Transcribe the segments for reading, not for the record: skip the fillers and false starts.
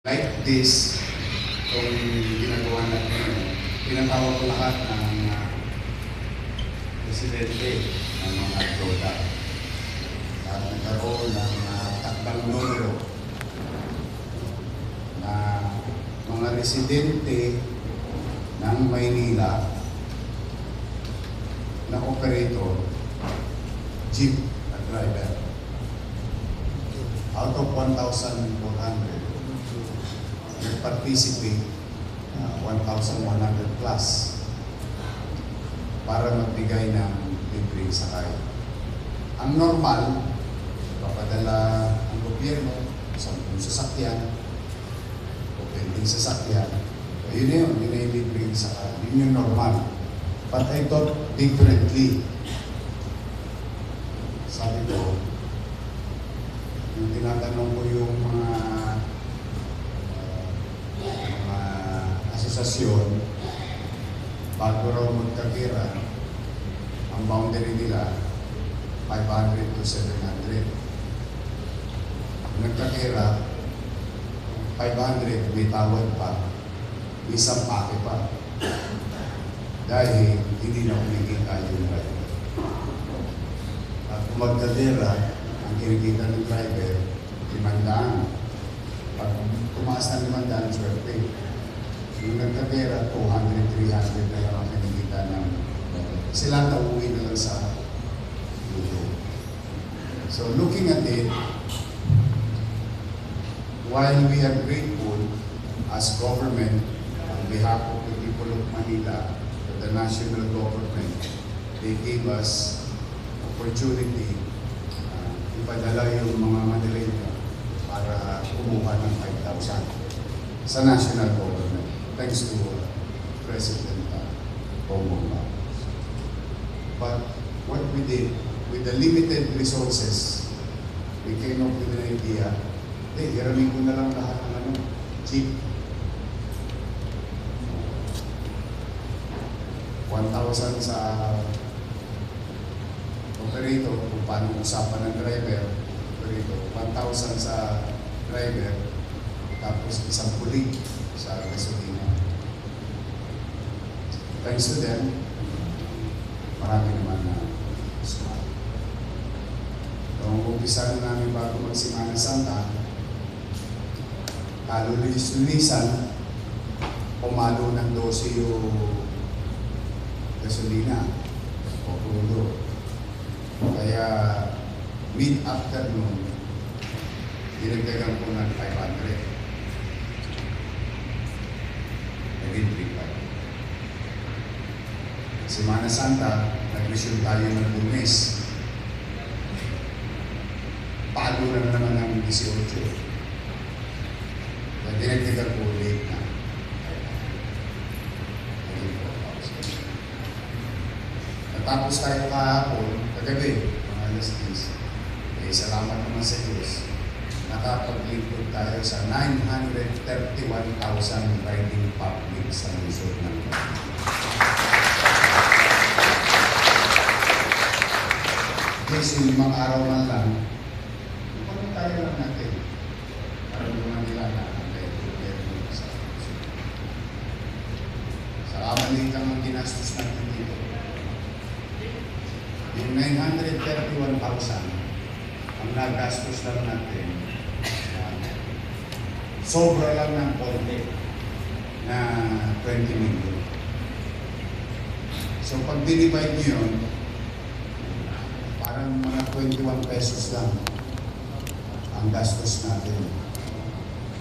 Like this, kung ginagawa natin ngayon, pinatawag ko lahat ng presidente ng mga droga. At nagkaroon ng takdang numero na mga residente ng Maynila na operator, jeep at driver. Out of 1,400, nag-participate 1,100 plus para magbigay ng libreng sakay. Ang normal, papadala ang gobyerno sa sasakyan o pwedeng sasakyan. Yun yung libreng sakay. Yun yung normal. But I thought differently. Sabi ko, yung tinatanong ko yung mga asosasyon, bago raw magkakira, ang boundary nila 500 to 700. Nagkakira 500, may tawad pa, isang pake pa, dahil hindi na kumikita yung driver. At kung magkakira, ang kinikita ng driver 500. Pag tumaas ng 500, swerte. Yung nagkakera, 200, 300 na lang ang kinikita ng sila nauwi na lang sa luto. So looking at it, while we are grateful as government on behalf of the people of Manila, to the national government, they gave us opportunity ipadala yung mga Manila para kumuha ng 5,000 sa national government. Thanks to President Bongbong Marcos. But what we did, with the limited resources, we came up with an idea, hiramin ko na lang lahat ng jeep. 1,000 sa operator, kung paano usapan ng driver, operator, 1,000 sa driver, tapos isang pulig sa gasolina. Thanks to them, marami naman na smart. Noong umpisa na namin bago magsimana Santa, kalulis-lulisan, pumalo ng 12 yung gasolina o crudo. Kaya mid-afternoon, dinagdagan ko ng 500. Naging 3,500. Semana Santa, nag-mission tayo ng Lunes. Pago na naman ng 18. Kaya dinagdagan ko late na. Naging 4,000. Natapos tayo kahapon, kagabi, mga alas 10. Eh, salamat naman sa Diyos. Nakapaglingkod tayo sa 931,000 riding public sa lungsod ng Yes, yung 5 araw man lang, ipagod tayo lang natin para naman nila na ang gobyerno sa lungsod. Sa kamalitan ang ginastos natin dito, yung 931,000 ang nagastos lang natin, sobra lang ng konti na 20 million. So pag dinivide nyo yun, parang mga 21 pesos lang ang gastos natin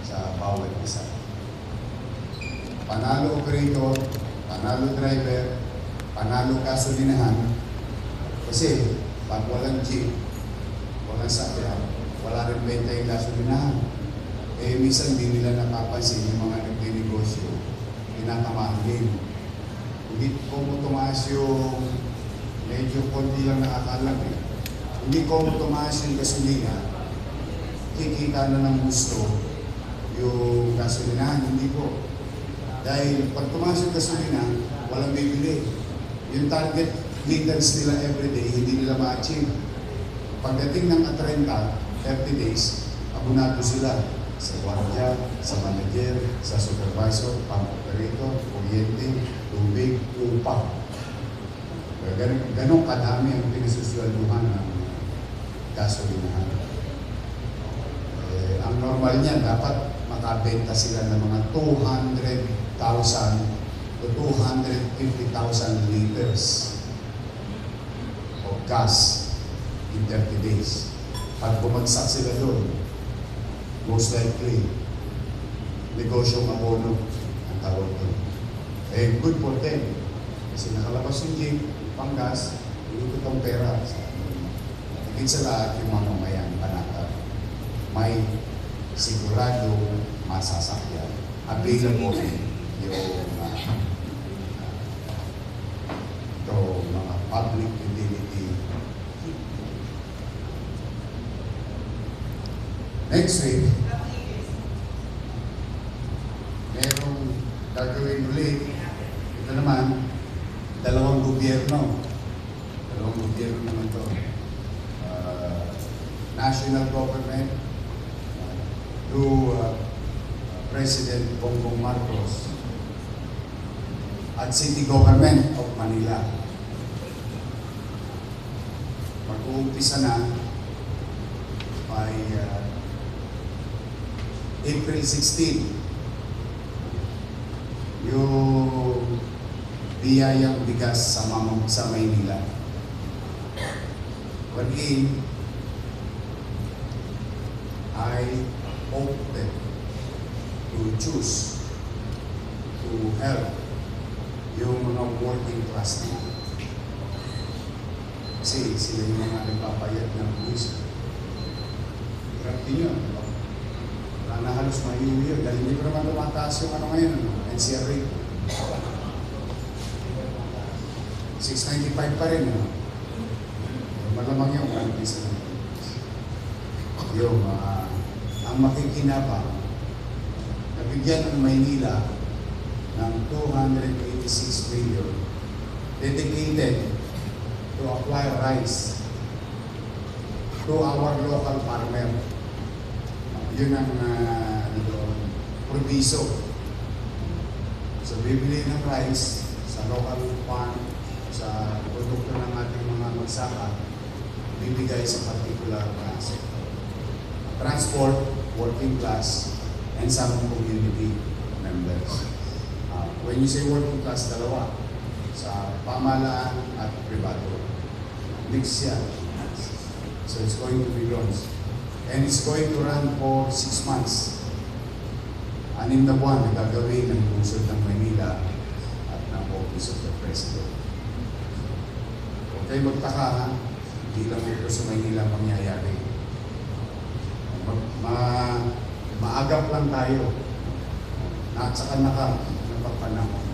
sa bawat isa. Panalo operator, panalo driver, panalo gasolinahan. Kasi pag walang jeep, walang sakyan, wala rin benta yung gasolinahan. Eh, minsan hindi nila napapansin yung mga nagdinegosyo, pinakamaan din. Hindi ko mo tumaas yung medyo konti lang nakakalag eh. Hindi ko mo tumaas yung gasolina, kikita na ng gusto yung gasolinahan, hindi ko. Dahil pag tumaas yung gasolina, walang bibili. Yung target liters nila everyday, hindi nila ma-achieve. Pagdating ng 30, 30 days, abonado sila. sa gwardiya, sa manager, sa supervisor, pang-operator, kuryente, tubig, upa. Ganong kadami ang pinasusualduhan ng gasolinahan. Ang normal niya, dapat makabenta sila ng mga 200,000 to 250,000 liters of gas in 30 days. Pag bumagsak sila doon, most likely, negosyong abono ang tawag doon. Good for them. Kasi nakalabas yung jeep, panggas, iikot ang pera. Higit sa lahat yung mga mamayang panata. May sigurado masasakyan. Available yung mga public utility. Next week, merong gagawin ulit. Ito naman, dalawang gobyerno. Dalawang gobyerno naman ito. National government through President Bongbong Marcos at City Government of Manila. Mag-uumpisa na by April 16 yung biyayang bigas sa Maynila. Wherein I opted to choose to help yung mga working class na. Kasi sila yung mga nagpapayat ng buwis. Hirap din yun. Wala na halos maiuwi yun. Dahil hindi ko naman tumataas yung ngayon, NCR rate. 695 pa rin. Malamang yung isa na. Yung ang makikinabang, nabigyan ng Maynila ng 286 million dedicated to acquire rice to our local farmer. Yun ang proviso. So, bibili ng rice sa local farm, sa produkto ng ating mga magsaka, bibigay sa particular sector. Transport, working class, and some community members. When you say working class, dalawa. Sa pamahalaan at privado. Mix yan. So it's going to be launched. And it's going to run for 6 months. 6 na buwan na gagawin ng lungsod ng Maynila at ng Office of the President. Huwag kayo magtaka, ha? Hindi lang ito sa Maynila mangyayari. Maagap lang tayo. At saka napagpanahon.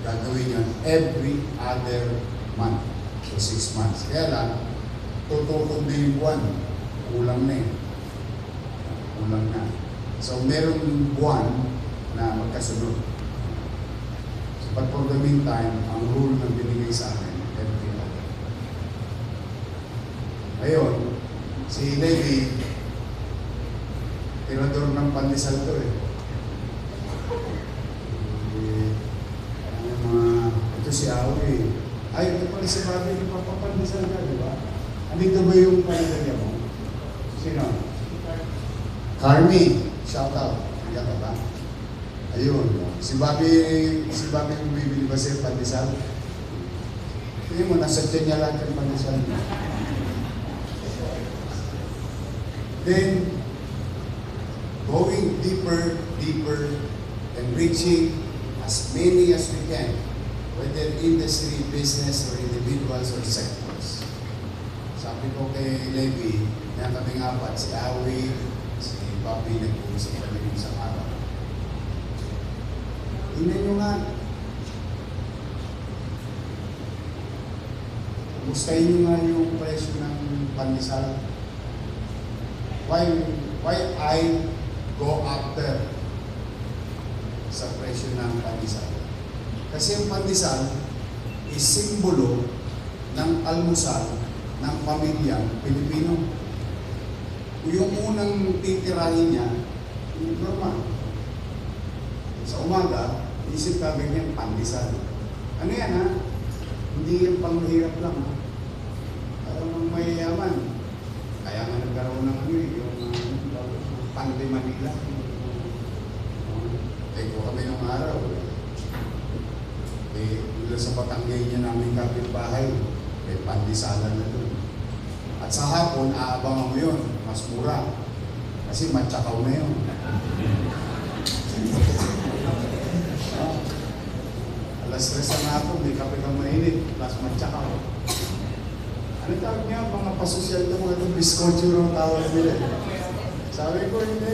Gagawin yun every other month. So 6 months. Kaya lang, tutukod din yung buwan. Kulang na eh. Kulang na. So meron buwan na magkasunod. So, but for the meantime, ang rule na binigay sa akin, every other. Ngayon, si Levi, tirador ng pandesal to eh. Ito si Awi. Ay, ito pala si Bobby, nagpapapandesal ka, di ba? Andito ba yung panidalya mo? Sino? Carmi, shout out. Kaya ka ba? Ayun. Si Bobby bumibili ba siya pandesal? Tingin mo, nasa tiyan niya lahat yung pandesal niya. Then, going deeper, and reaching as many as we can, whether industry, business, or individuals, or sectors. Sabi ko kay Levi, na kaming apat, si Awi, si Bobby, nag-uusap kami ng isang araw. Tingnan nyo nga. Kumustahin nyo nga yung presyo ng pandesal. Why I go after sa presyo ng pandesal? Kasi ang pandesal is simbolo ng almusal ng pamilyang Pilipino. yung unang titirahin niya, normal. Sa umaga, isip ka ganyan, pandesal. Ano yan ha? Hindi yan panghirap lang ha. Ang mayayaman. Kaya nga nagkaroon ng ano yung Pande Manila. Kung kami nung araw, mula sa Batanggay niya namin kapitbahay, pandesalan na doon. At sa hapon, aabangan mo yun, mas mura. Kasi matsakaw na yun. Alas 3 na hapon, may kape kang mainit, plus matsakaw. Ano tawag niya? Mga pasosyal na mga itong biskotyo ng tawag nila. Sabi ko, hindi.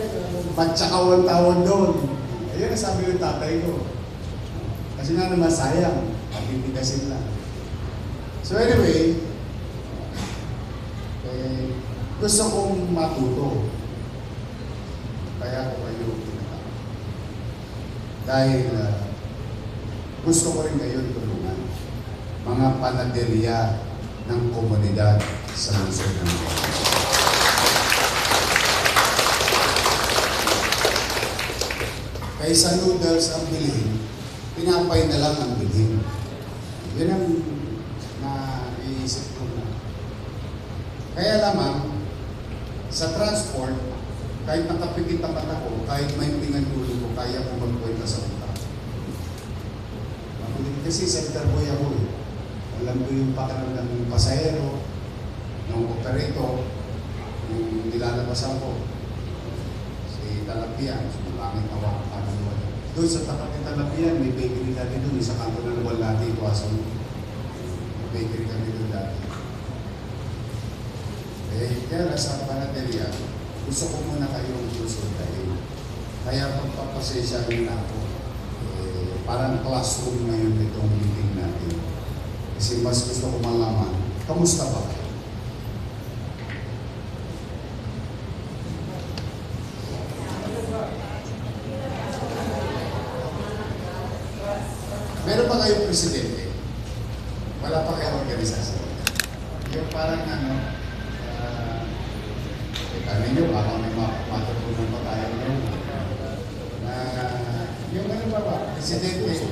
Matsakaw ang tawag doon. Ayun, sabi ng tatay ko. Kasi nga naman sayang. Matitigasin lang. So anyway, gusto kong matuto. Kaya ko kayo pinatawag. Dahil gusto ko rin kayo tulungan. Mga panaderya ng komunidad sa lungsod ng Manila. Kaysa noodles ang bilhin, pinapay na lang ang bilhin. Yan ang naiisip ko na. Kaya lamang, sa transport, kahit nakapikit ang mata ko, kahit may pinagdulo ko, kaya ko magkwenta sa utak. Kasi center boy ako eh. Alam ko yung pakiramdam ng pasahero, ng operator, yung nilalabasan ko. Si Talapian, sumulangin tawa ang kanong. Doon sa tapat ng Talapian, may bakery dati doon, sa kanto ng wall natin, Tuwasan. May bakery kami doon dati. Kaya sa panaderya, gusto ko muna kayong susundahin. Kaya pagpapasensya rin ako, parang classroom ngayon itong meeting natin. Kasi mas gusto ko malaman, kamusta ba kayo? Meron pa kayong presidente? Wala pa kayong organisasyon? Yung parang ano nyo, baka may matutunan pa tayo nyo. Yung ano ba? Presidente,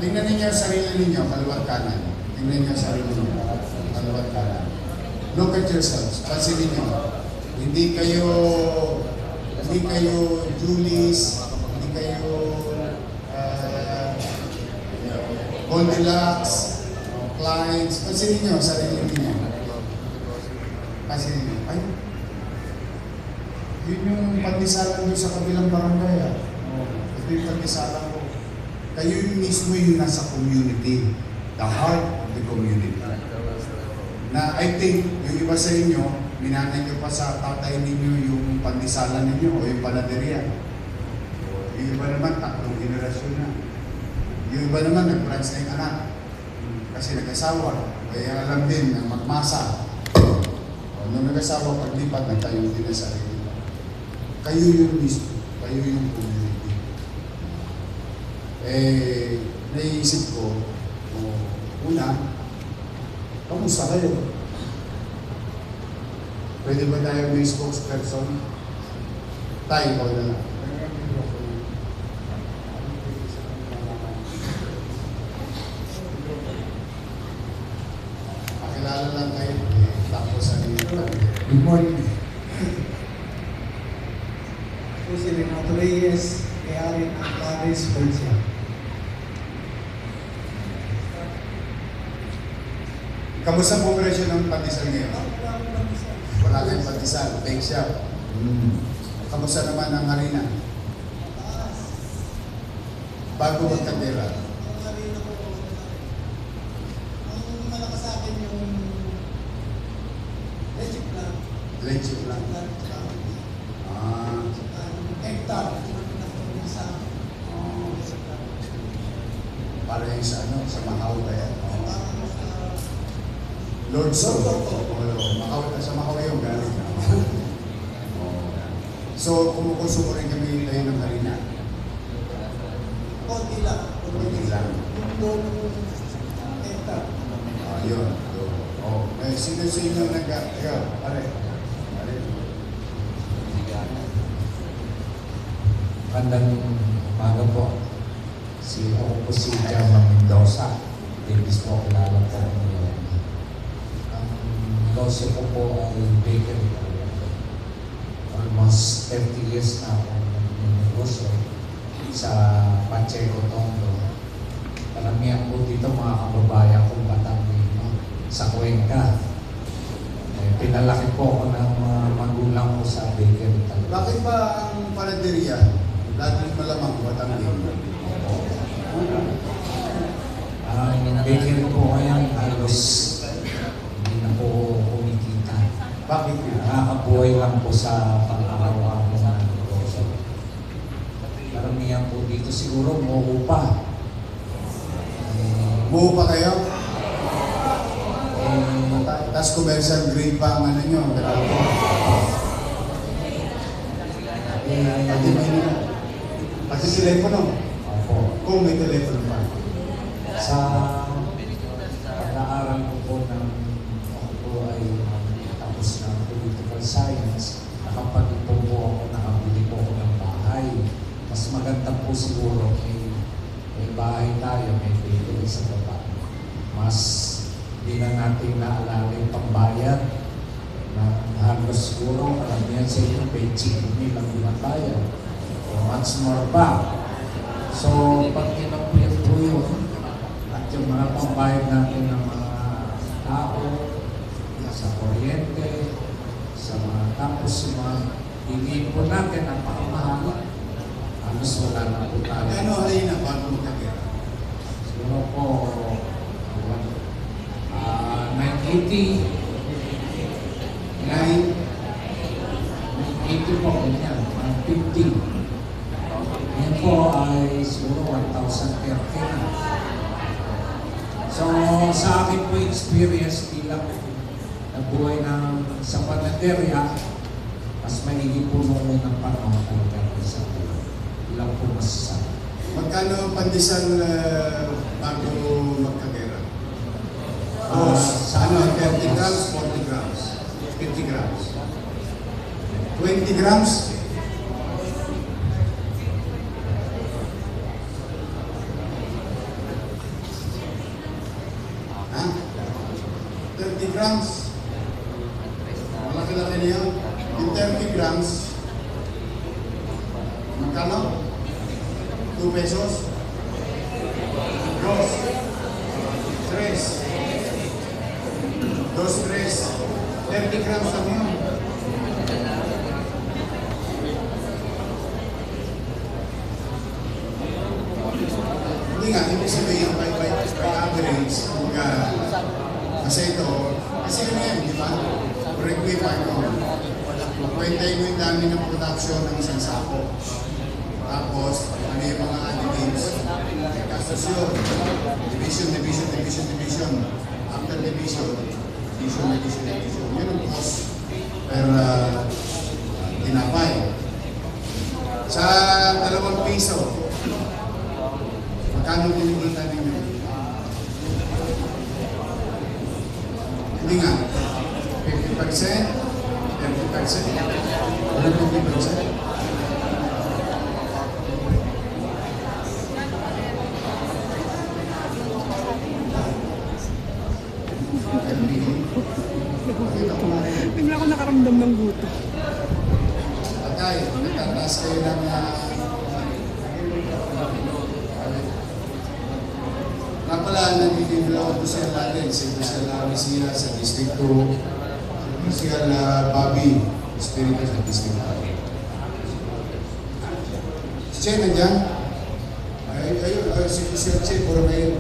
tingnan ninyo ang sarili ninyo, kaliwat kanan. Tingnan ninyo ang sarili ninyo, kaliwat kanan. Look at yourselves. Pansinin nyo. Hindi kayo Julius, hindi kayo Goldilocks, clients. Pansinin nyo ang sarili ninyo. Pansinin nyo. Ay, yun yung pandisalan doon sa kabilang barangay. Ito yung pandisalan ko. Kayo yung mismo yung nasa community. The heart of the community. Na I think, yung iba sa inyo, minanay nyo pa sa tatay ninyo yung pandisalan ninyo o yung panaderya. Yung iba naman, 3 generasyon na. Yung iba naman, nag-branch na yung anak. Kasi nag-asawa. Kaya alam din ang magmasa. Nung nag-asawa, paglipat, nagtayo din na sarili. Kayo yung mismo. Kayo yung community. Naiisip ko, una, kamusta kayo? Pwede ba tayo may spokesperson? Tayo ko na lang. Pakilala lang kayo. Tapos ang Good morning. Ako si Renato Reyes, kaya rin ang Paris Persia. Kamusta ang operasyon ng pandesal ngayon? Wala kayong pandesal, bake shop. Kamusta naman ang harina? Bago magkandera. Ang malakas sa akin yung legit lang. Legit lang. Hectare. Para yung sa ano, sa Macau kaya. Lord Sol. Sa Macau yung galing. So, kumukonsumo rin kami tayo ng harina. Konti lang. Konti lang. Yung hectare. Yun. Sino sa inyo pare? Magandang umaga po. Ako po si German Mendoza. Davis po, kilala po ako ngayon. Ang negosyo ko po ay bakery. Almost 30 years na ako negosyo sa Pacheco, Tondo. Karamihan po dito mga kababayan kong Batanguino sa Cuenca. Pinalaki po ako ng mga magulang ko sa bakery talaga. Bakit ba ang panaderia, laging malamang Batanguino? Ang bakery po ngayon halos hindi na po kumikita. Bakit nga? Nakakabuhay lang po sa pang-araw-araw ng negosyo. Karamihan po dito siguro muupa. Buo pa kayo? Eh, Tapos commercial grade pa ang ano nyo, pero pati may pati telepono. opo. Kung may telepono pa. Sa pag-aaral ko po ng ako po ay tapos ng political science, nakapag-ipo po ako, nakabili po ako ng bahay. Mas maganda po siguro may bahay tayo, may bakery sa baba. Mas hindi na natin naalala yung pambayad na halos siguro karamihan sa inyo may chicken lang binabayad. Much more pa. So, pag kinapuyat po yun, at yung mga pambayad natin ng mga tao, sa kuryente, sa mga tapos yung mga hindi po natin ang pakamahal, halos wala na po tayo. Ano halin na bago magkakita? Siguro po, 980, 980 po, ganyan, 150. Yan po ay siguro 1,030 na. So, sa akin po experience bilang nabuhay ng sa panaderya, mas maigi po nung unang panahon talaga sa ilang po masasabi. Magkano ang pandesal bago magkagera? Sa Ano, 30 grams, 40 grams, 50 grams, 20 grams? Ha? 30 grams? Malaki-laki na yun. Yung 30 grams, magkano? 2 pesos? Dos. Tres. Dos, tres. 30 grams lang yun. Hindi nga, ibig sabihin by average, kasi ito, kasi ano yan, di ba? Correct me if I'm wrong. Kwentay mo yung dami ng production ng isang sako. Tapos, ano yung mga additives? Kastasyon, division. After division. Yun ang cost per tinapay. Sa 2 piso, magkano kinikita ninyo? Hindi nga. 50%? 30%? Ano 50%? Bigla ako nakaramdam ng gutom. Patay, nagtataas kayo ng pala, nagtitibla ako sa natin, si Rizal Rizal sa District 2, Rizal Bobby, Espiritu sa District 5. Si Che, nandiyan? Ayun, si Che, puro ngayon.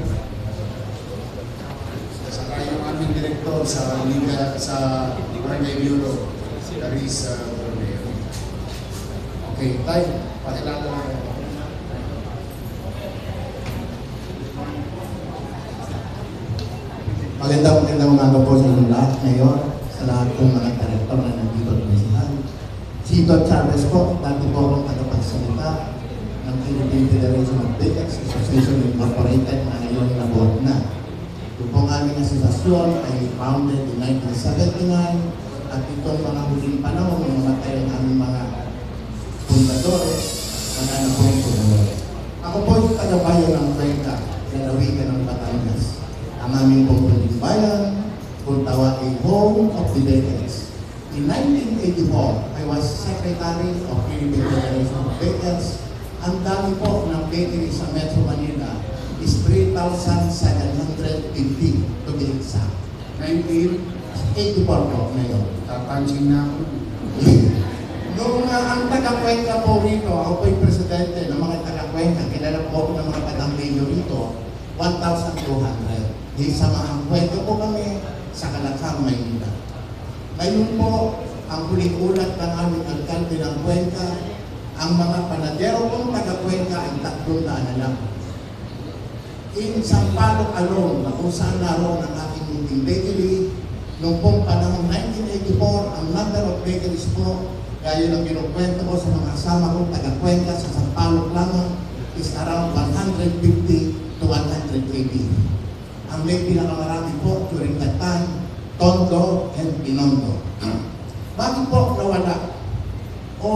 Saka yung aming direktor sa Liga, sa Barangay Bureau, Caris Borneo. Okay, tayo, pakilala lang. Magandang umaga po sa inyong lahat ngayon, sa lahat ng mga direktor na nandito at mesihan. Si Don Chavez po, dati po akong tagapagsalita ng Philippine Federation of Bakers Association Incorporated na ngayon na board na. Ito po ang aming asosasyon ay founded in 1979 at itong mga huling panahon, namatay ang aming mga fundadores, mga was Secretary of Philippine Federation of Bakers. Ang dami po ng bakery sa Metro Manila is 3,750 to be exact. 1984 po ngayon. Tapansin na ako. Noong ang taga-Cuenca po rito, ako po yung presidente ng mga taga-Cuenca, kilala po ako ng mga taga-mayor rito, 1,200. Di samaang Cuenca po kami sa Calacan, Maynila. Ngayon po, ang huling ulat ng aming alkalde ng Cuenca, ang mga panadero kong taga-Cuenca ay 300 na lang. In Sampaloc alone, na kung saan naroon ang aking munting bakery, noong pong panahon 1984, ang number of bakeries po, gaya ng kinukwento ko sa mga kasama kong taga-Cuenca sa Sampaloc lamang, is around 150 to 180. Ang may pinakamarami po during that time, Tondo and Binondo. Bakit po nawala o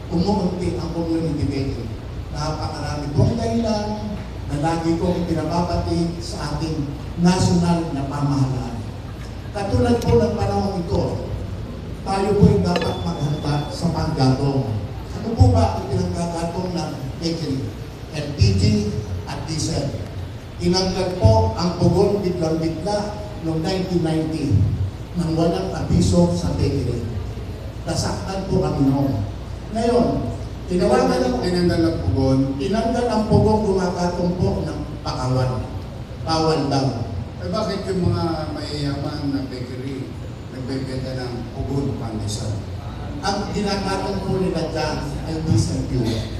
umuunti ang community bakery? Napakarami pong dahilan na lagi kong pinababati sa ating national na pamahalaan. Katulad po ng panahon ito, tayo po ay dapat maghanda sa panggatong. Ano po ba ang pinanggagatong ng bakery? LPG at diesel. Tinanggal po ang pugon biglang-bigla noong 1990 nang walang abiso sa bakery. Nasaktan po kami noon. Ngayon, Tinanggal ang pugon. tinanggal ang pugon gumagatong po ng pakawan. Bawal daw. Eh bakit yung mga mayayaman na bakery nagbebenta ng pugon pandesal? Ang ginagatong po nila dyan ay diesel fuel.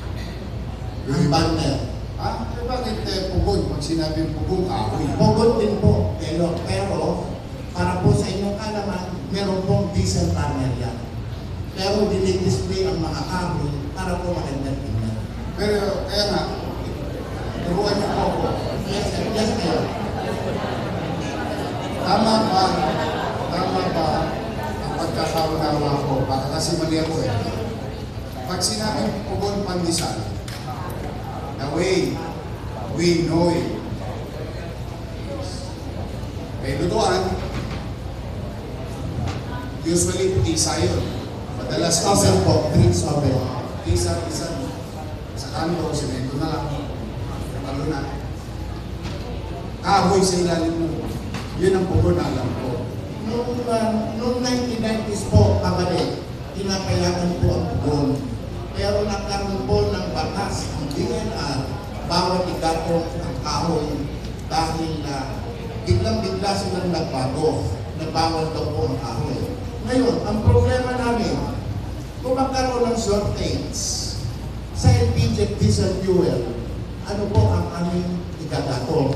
Ang banner. Ah, eh bakit pugon? Pag sinabing pugon, kahoy. Pugon din po. Pero para po sa inyong kalaman, meron pong diesel banner yan. Pero dinidisplay ang mga kahoy para po magandang tingnan. Pero kaya nga, turuan niyo po ako. Yes, sir. Yes, sir. Tama ba ang pagkakaunawa ko? Baka kasi mali ako eh. Pag sinabing pugon pandesal, the way we know it, may lutuan, usually isa yun. Madalas Oven po. Drinks oven. isa. Sa kanto, semento na lang. Talo na. Kahoy sa ilalim mo. Yun ang pugon na alam ko. Noong 1990s po, kabalik, pinapayagan po ang pugon. Pero nagkaroon po ng batas ang DNR, bawat igatong ang kahoy dahil biglang-bigla silang nagbago na bawal daw po ang kahoy. Ngayon, ang problema namin, kung magkaroon ng shortage sa LPG diesel fuel, ano po ang aming igagatong?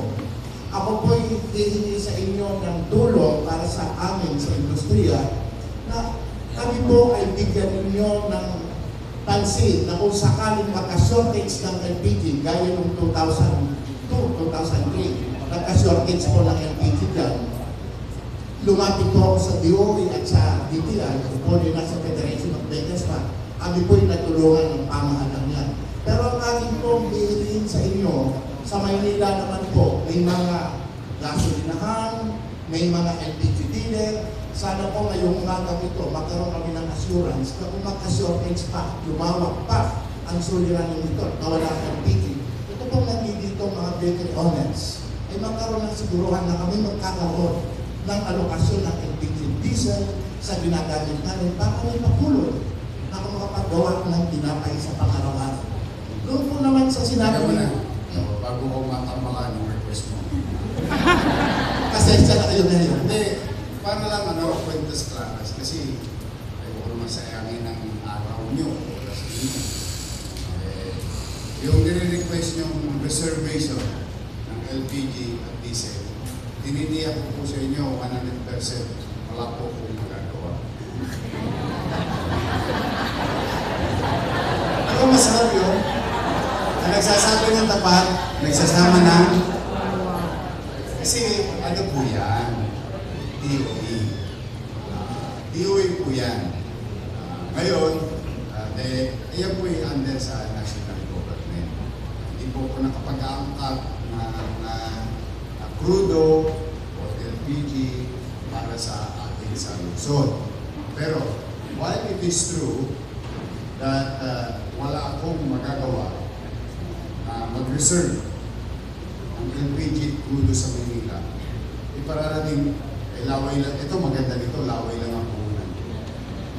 Ako po hihingi sa inyo ng tulong para sa amin sa industriya na kami po ay bigyan ninyo ng pansin na kung sakaling maka-shortage ng LPG gaya noong 2002-2003, nagka-shortage po ng LPG dyan. Lumapit po ako sa DOE at sa DTI, po din sa Federation of Bakers pa. Kami po ay natulungan ng pamahalang yan. Pero ang aking pong hihingiin sa inyo, sa Maynila naman po, may mga gasolinahan, may mga LPG dealer. Sana po ngayong umaga ito, magkaroon kami ng assurance na kung magka-shortage pa, lumawak pa ang suliranin nito, nawala ang LPG. Ito pong nandito mga bakery owners, ay magkaroon ng siguruhan na kami magkakaroon ng alokasyon ng LPG diesel sa ginagamit namin para may makulot na kung makapagawa ng tinapay sa pang-araw-araw. Doon po naman sa sinabi Kaya mo na, niyo, bago ko matambakan yung request mo. pasensya na kayo ngayon. Hindi, para lang kwentas claras. Kasi ayaw ko masayangin ang araw nyo. Kasi yung nire-request yung reservation ng LPG at diesel, tininiyak ko po sa inyo 100%. Wala po kong magagawa. Ako masarap yun. Ang nagsasabi ng tapat, nagsasama ng kasi ano po yan? DOE. DOE po yan. Ngayon, yan po yung under sa national government. Hindi po po nakapag-aangkat na crudo o LPG para sa ating sa Luzon. Pero, while it is true that wala akong magagawa na mag-reserve ang LPG crudo sa Manila. Ipararating, laway lang, ito maganda nito, laway lang ang puhunan.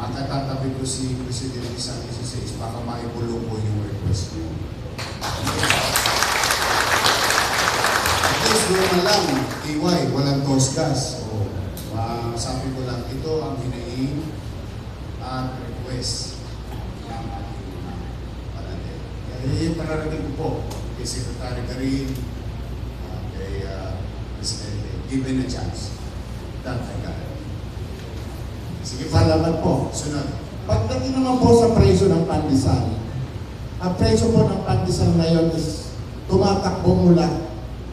Makatatabi ko si Presidente sa 16, baka maibulong ko yung request niyo. At least doon na lang, iway, walang toast gas. So, sabi ko lang, ito ang hinaing at request ng ating mga panatid. Kaya pararating ko po kay Secretary Karin, kay Presidente, given a chance. That I got it. Sige, Salamat po. sunod. Pagdating naman po sa presyo ng pandesal, ang presyo po ng pandesal ngayon is tumatakbo mula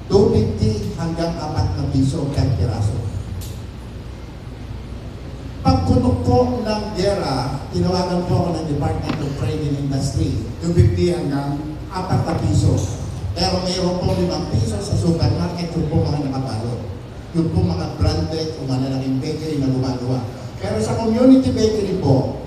250 hanggang 4 na piso per piraso. Pagputok po ng gera, tinawagan po ako ng Department of Trade and Industry, 250 hanggang 4 na piso. Pero mayroon po 5 piso sa supermarket, yung po mga nakabalot. Yung po mga branded o malalaking bakery na gumagawa. Pero sa community bakery po,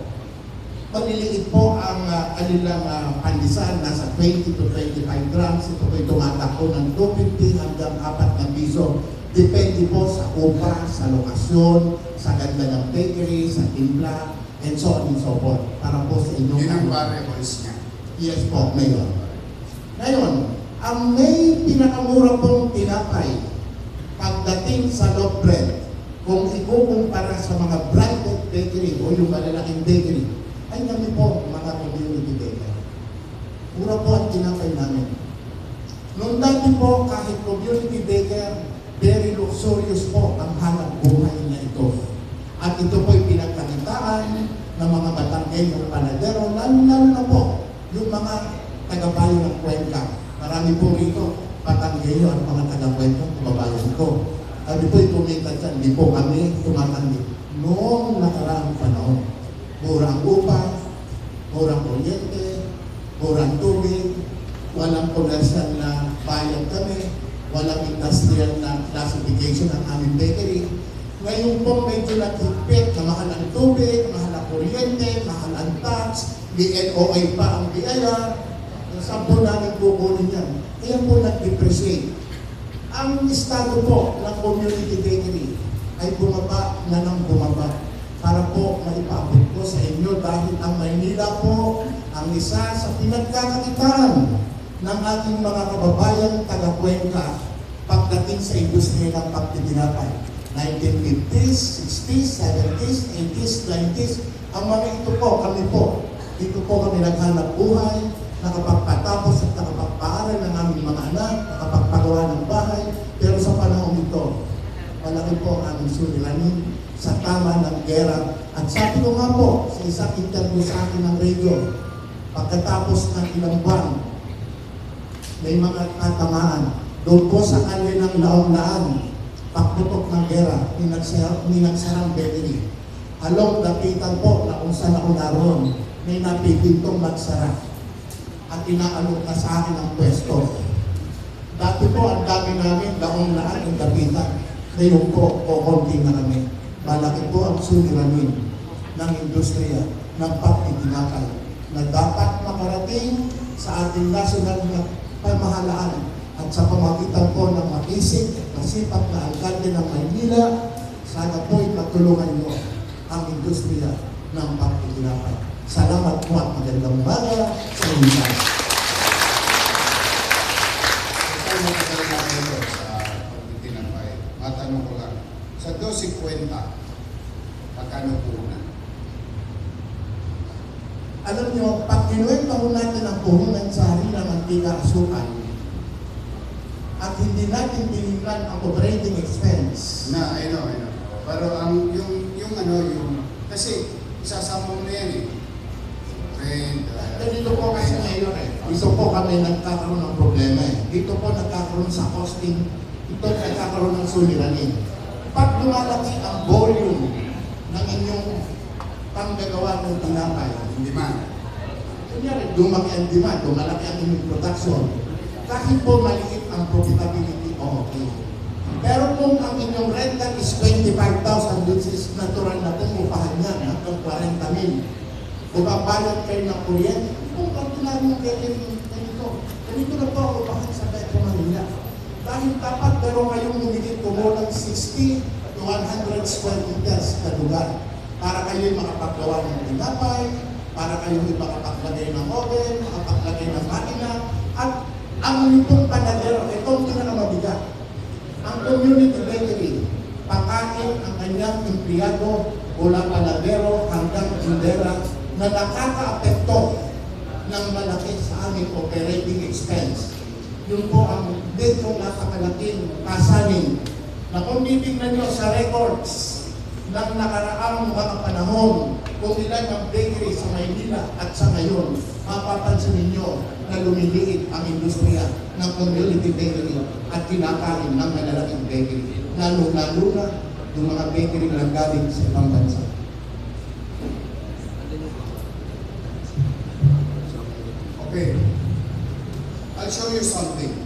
maliliit po ang kanilang pandesal, nasa 20 to 25 grams. Ito po'y tumatakbo ng 250 hanggang 4 na piso. Depende po sa upa, sa lokasyon, sa ganda ng bakery, sa timpla, and so on and so forth. Para po sa inyong... yun ang variables niya. Yes po, Mayor. Ngayon, ang may pinakamura pong tinapay pagdating sa loaf bread, kung ikukumpara sa mga branded bakery o yung malalaking bakery, ay kami po, mga community baker. Mura po ang tinapay namin. Noong dati po, kahit community baker, very luxurious po ang hanap buhay na ito. At ito po'y pinagkakitaan ng mga Batangueño panadero, lalo na po yung mga taga-bayan ng Cuenca. Marami po rito, Batangueño at mga taga-Cuenca, kababayan ko. Sabi po'y kumita dyan, hindi po kami tumatandi. Noong nakaraang panahon, murang upa, murang kuryente, murang tubig, walang komersyal na bayad kami, walang industrial na classification ng aming bakery. Ngayon po medyo nagtipid na mahal ang tubig, mahal ang kuryente, mahal ang tax, DNOA pa ang biyaya. Saan po namin kukunin yan? Kaya po nag-depreciate. Ang estado po ng community bakery ay bumaba na ng bumaba para po maipaabot ko sa inyo dahil ang Maynila po ang isa sa pinagkakakitaan ng ating mga kababayang taga-Cuenca pagdating sa industriya ng pagtitinapay. 1950s, 60s, 70s, 80s, 90s, ang mga ito po, kami po, dito po kami naghanap buhay, nakapagpatapos at nakapagpaaral ng aming mga anak, nakapagpagawa ng bahay, pero sa panahon ito, malaki po ang aming suliranin sa tama ng gera. At sabi ko nga po, sa isang interview sa akin ng radio, pagkatapos ng ilang buwan, may mga tatamaan. Doon po sa kanya ng laong-laan, pagputok ng gera, minagsarang bakery. Along dapitan po na kung saan ako naroon, may napipintong magsara at inaalok na sa akin ang pwesto. Dati po ang dami namin, laong-laan ang dapitan. Ngayon po, kukunti na kami. Malaki po ang suliranin ng industriya ng pagtitinakay na dapat makarating sa ating national na pamahalaan at sa pamagitan po ng makisig at masipag na alkalde ng Maynila, sana po'y matulungan nyo ang industriya ng pagtitinakay. Salamat po at magandang umaga sa inyo. Ito yung matagal natin ito sa pagtitinapay. Matanong ko lang, sa 2.50, pagkano puhunan? Alam nyo, pag kinuwenta ho natin ang puhunan sa harina, mantika, asukal, at hindi natin tinignan ang operating expense. I know. Pero kasi isasama mo na yan eh. Rent, Dito po kasi ngayon dito po kami nagkakaroon ng problema eh. Dito po nagkakaroon sa costing, ito nagkakaroon ng suliranin. Pag lumalaki ang volume ng inyong panggagawa ng tinapay, hindi man. kunyari, lumaki ang demand, lumalaki ang inyong production, kahit po maliit ang profitability, okay. Pero kung ang inyong rental is 25,000, which is natural na pong upahan niya hanggang 40,000, bumabalot kayo ng kuryente. Kung ordinaryong ganito, ganito na po ang upahan sa Metro Manila. Dahil dapat meron kayong humigit kumulang 60 to 100 square meters na lugar para kayo makapagawa ng tinapay, para kayo makapaglagay ng oven, makapaglagay ng makina, at ang nitong panadero, itong pinakamabigat, ang community bakery, pakain ang kanyang empleyado mula panadero hanggang tindera na nakaka-apekto ng malaki sa aming operating expense. Yun po ang medyo napakalaking kasanin na kung titignan nyo sa records ng nakaraang mga panahon kung ilan ang bakery sa Maynila at sa ngayon, mapapansin ninyo na lumiliit ang industriya ng community bakery at kinakain ng malalaking bakery. Lalo-lalo na yung mga bakery na galing sa ibang bansa. Okay. I'll show you something.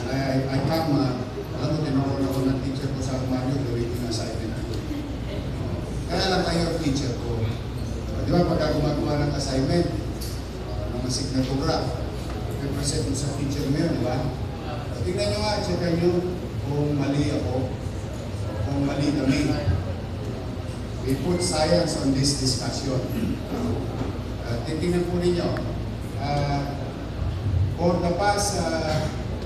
And I come, alam mo, tinawag ako ng teacher ko sa Mario, gawin yung assignment ko. Kaya lang kayo teacher ko. Di ba, pagka gumagawa ng assignment, ng signatura, represent mo sa teacher mo yun, di ba? Tingnan nyo nga, check nyo kung mali ako, kung mali kami. We put science on this discussion. Titingnan po ninyo, for the past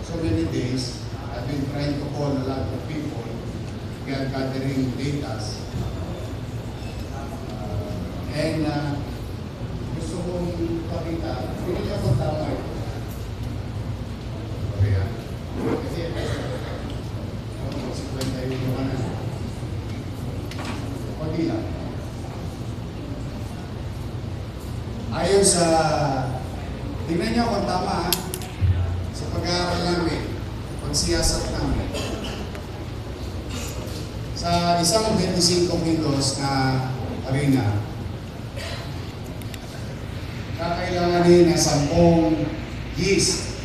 so many days, I've been trying to call a lot of people, gathering data. And gusto kong pakita, hindi niya kung tama ito. Kaya, kasi, consequent tayo yung mga na. Pagi lang. Ayon sa, tingnan niyo kung tama sa pag-aaral namin, pagsiyasat namin. Sa isang 25 kilos na arena, kakailanganin na 10 yeast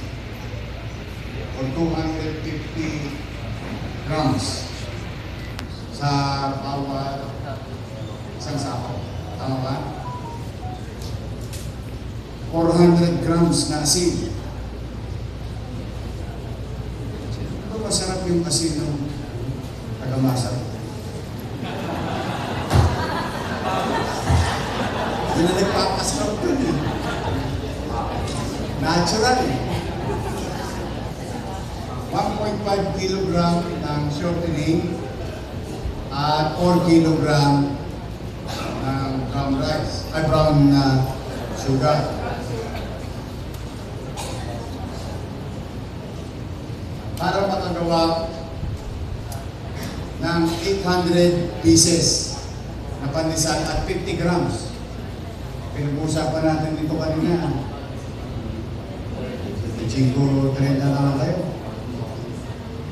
o 250 grams sa bawat isang sako. Tama ba? 400 grams na asin. Ano masarap yung asin ng tagamasa? Hindi na nagpapasarap yun eh. Natural eh. 1.5 kilogram ng shortening at 4 kilogram ng brown rice, ay brown sugar. Para makagawa ng 800 pieces na pandesal at 50 grams. Pinag-uusapan natin dito kanina. 5.30 na lang kayo.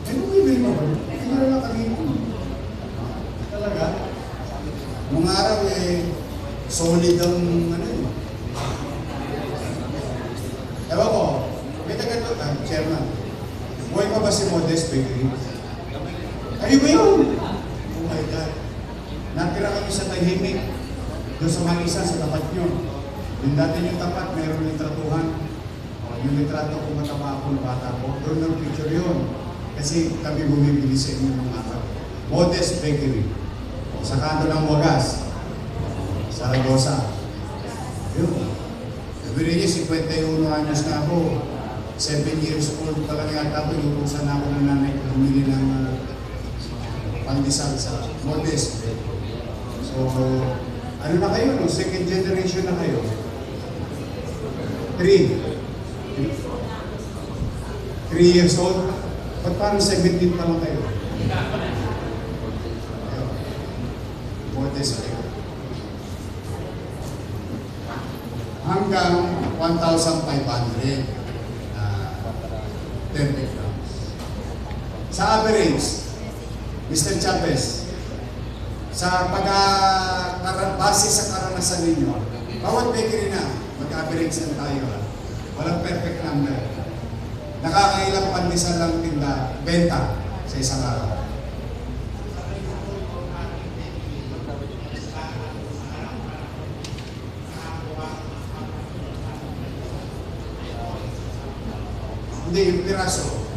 Ano bibili mo ba? Hindi na lang kami. Talaga? Nung araw solid ang ano yun. Ewan ko, may taga-to, chairman. Buhay pa ba si Modest Bakery? Ayun ba yun? Oh my God. Natira kami sa tahimik. Doon sa Manisa, sa tapat nyo. Yung dati yung tapat, mayroong litratuhan. Yung litrato kung matama ako ng bata ko, doon ng picture yun. Kasi kami bumibili sa inyo ng araw. Modest Bakery. Sa kanto ng Wagas. Saragosa. Yun. Sabi niya, 51 anyos na ako. 7 years old talaga yata ako, inutusan ako ng nanay ko bumili ng pandesal sa Modest. So, ano na kayo, no? Second generation na kayo. 3 years old? Ba't parang 17 pa lang kayo? Modest kayo. Hanggang 1,500. 30 grams. Sa average, Mr. Chavez, sa base sa karanasan ninyo, bawat bakery na, mag-average na tayo. Walang perfect number. Nakakailang pandesal lang tinda, benta sa isang araw. Hindi, yung piraso.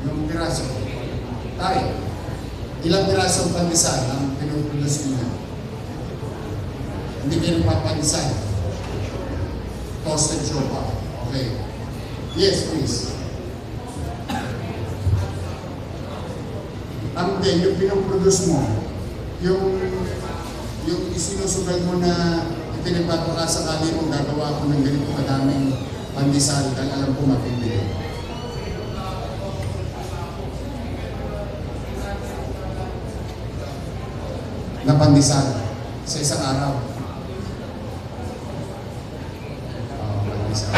Yung piraso. Tayo. Ilang piraso ang pandesal ang pinuproduce niya? Hindi kayo nagpapandesal. Toasted chopa. Okay. Yes, please. Hindi, yung pinoproduce mo, yung isinusugal mo na ipinagpapakasakali mo, gagawa ko ng ganito kadaming pandesal dahil alam ko mapipili. Na pandesal sa isang araw. Pandesal.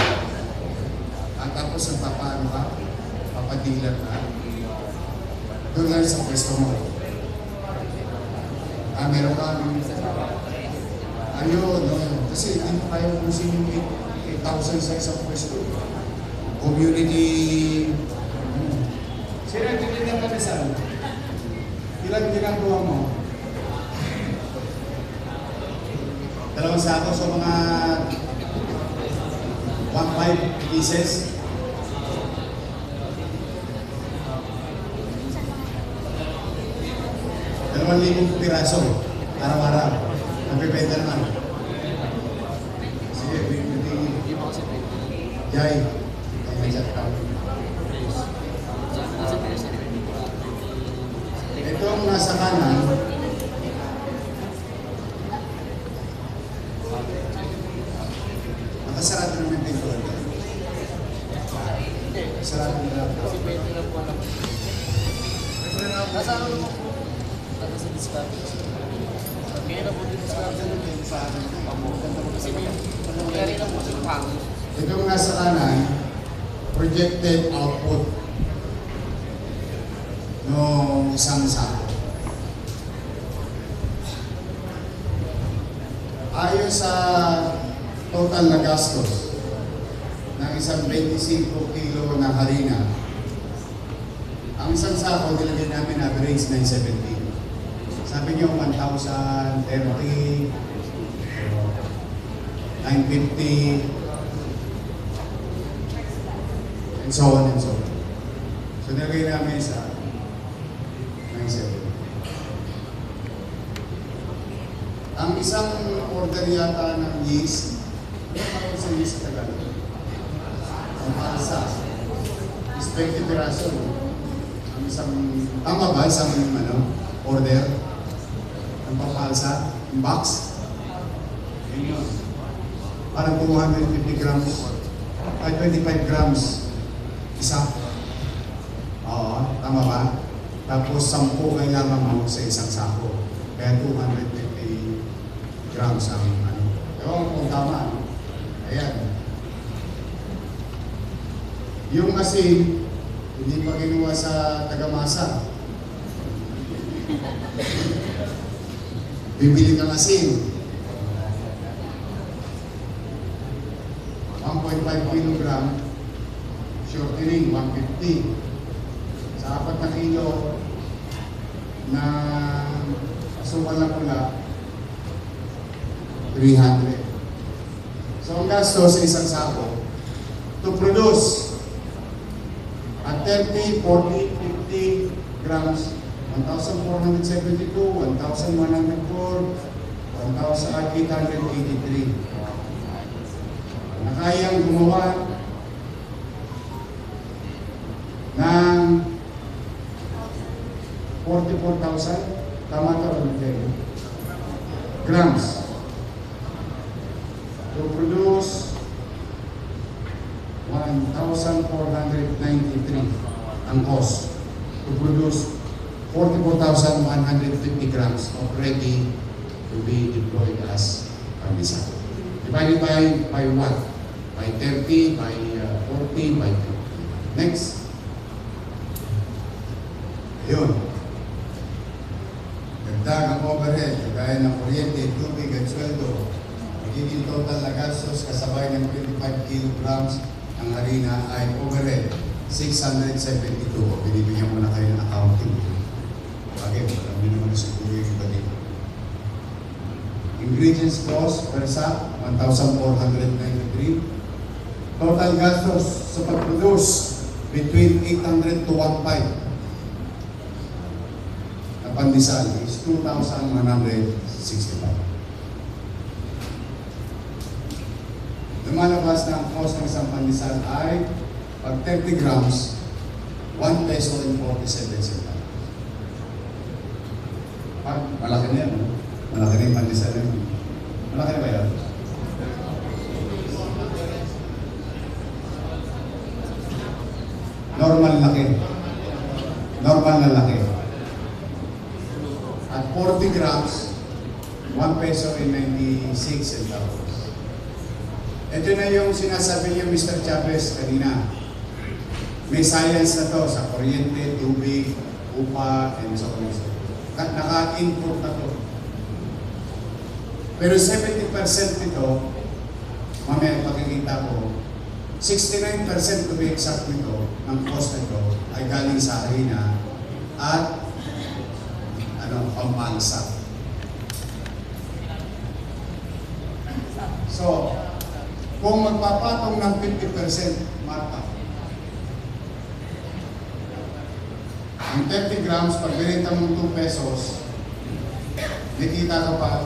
At tapos ang papaano ka, papadilan ka, doon lang sa pwesto mo. Meron ka, ayun, no? Kasi hindi pa kayo ubusin yung 8,000 sa isang pwesto. Community, sino yung titigil ng pandesal? Ilang ginagawa mo? Dalawang sako sa mga 1.5 pieces. Dalawang libong piraso, araw-araw. Nagbibenta naman. Sige, Jai. Ito ang nasa kanan. Nakasarado naman yung pintuan. Sarado na lang. Nasa ano naman po? Nasa discount. Kaya na po din discount. Kasi may nangyari na po sa pangit. Itong nasa kanan, projected output noong isang sako. Ayon sa total na gastos ng isang 25 kilo na harina, ang isang sako nilagay namin average 970. Sabi niyo 1,030, 950, and so on and so on. So nilagay namin sa 970. Ang isang order yata ng yeast, ano tawag sa yeast sa Tagalog? Ang palsa. Is 20 piraso. Ang isang, tama ba? Isang order? Ang papalsa? Ang box? Yun yun. Parang 250 grams. Ay, 25 grams. Isa. Oo, tama ba? Tapos 10 kailangan mo sa isang sako. Kaya 250 grams ang ewan kung tama. Ayan. Yung asin, hindi pa ginawa sa tagamasa. Bibili kang asin. 1.5 kilogram, shortening, 150. Sa 4 na kilo na asukal na pula, 300. So ang gasto sa isang sako to produce at 30, 40, 50 grams, 1,472, 1,104, 1,883. Na kayang gumawa ng 44,000, tama ito grams. To produce 1,493 ang cost. To produce 44,150 grams of ready to be deployed as pandesal. Divided by what? By 30, by 40, by 50. Next. Ayun. Dagdag ang overhead, kagaya ng kuryente, tubig at sweldo. Magiging total na gastos kasabay ng 25 kilograms ang harina ay overhead 672. Binibigyan mo na kayo ng accounting. Bakit? Alam niyo naman siguro yung iba dito. Ingredients cost per sack, 1,493. Total gastos sa pag-produce between 800 to 1.5 na pandesal is 2,165. Lumalabas na ang cost ng isang pandesal ay pag 30 grams, 1 peso and 47 centavos. Pag malaki na yan, no? Malaki na yung pandesal na yun. Malaki na ba yan? Normal laki. Normal na laki. At 40 grams, 1 peso and 96 centavos. Ito na yung sinasabi niya Mr. Chavez kanina. May science na to sa kuryente, tubig, upa, and so on and so on. Naka-input na to. Pero 70% nito, mamaya pakikita ko, 69% to be exact nito, ng cost nito, ay galing sa harina at pampansa. So, kung magpapatong ng 50%, Marta, ang 30 grams, pag binenta mo 2 pesos, nakita ka pa,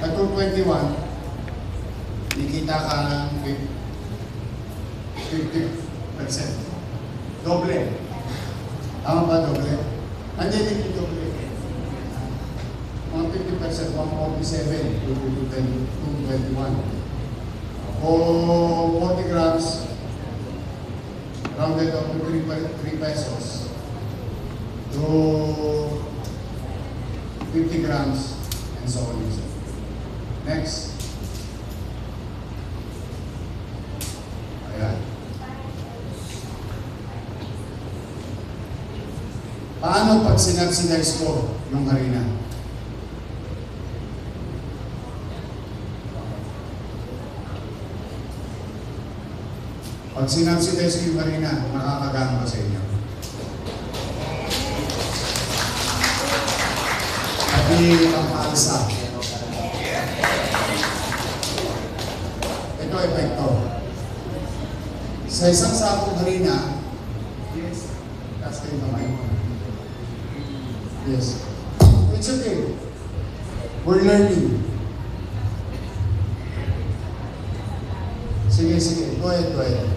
at 221, nakita ka ng 50%. Doble. Tama ba doble? Nandiyan yung doble. Mga 50%, 147, 221. O 40 grams, rounded up to 3 pesos to 50 grams and so on and so on. Next. Ayan. Paano pag sinubsidize ko yung harina? Pag sinubsidize ko yung harina, nakakagano ba sa inyo? Pati ang paalsa. Ito epekto. Sa isang sakong harina, yes, that's the kamay. Yes. It's okay. We're learning. Sige, sige. Go ahead, go ahead.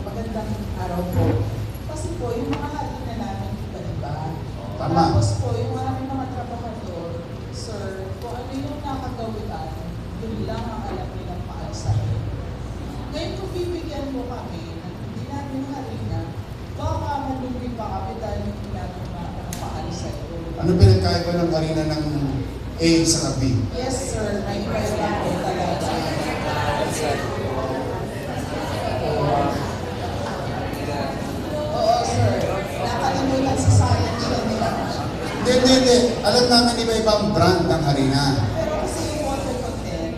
Magandang araw po. Kasi po, yung mga harina namin iba-iba. Tama. Tapos po, yung maraming mga trabahador, sir, kung ano yung nakagawian, yun lang ang alam nilang paalsay. Ngayon kung bibigyan mo kami ng hindi namin harina, baka malugi pa kami dahil hindi namin paalsay. Ano pinagkaiba ng harina ng A sa B? Yes, sir. May iba-iba po talaga. Oo, sir. Nakalimutan sa science yun nila. Hindi. Alam namin iba-ibang brand ng harina. Pero kasi yung water content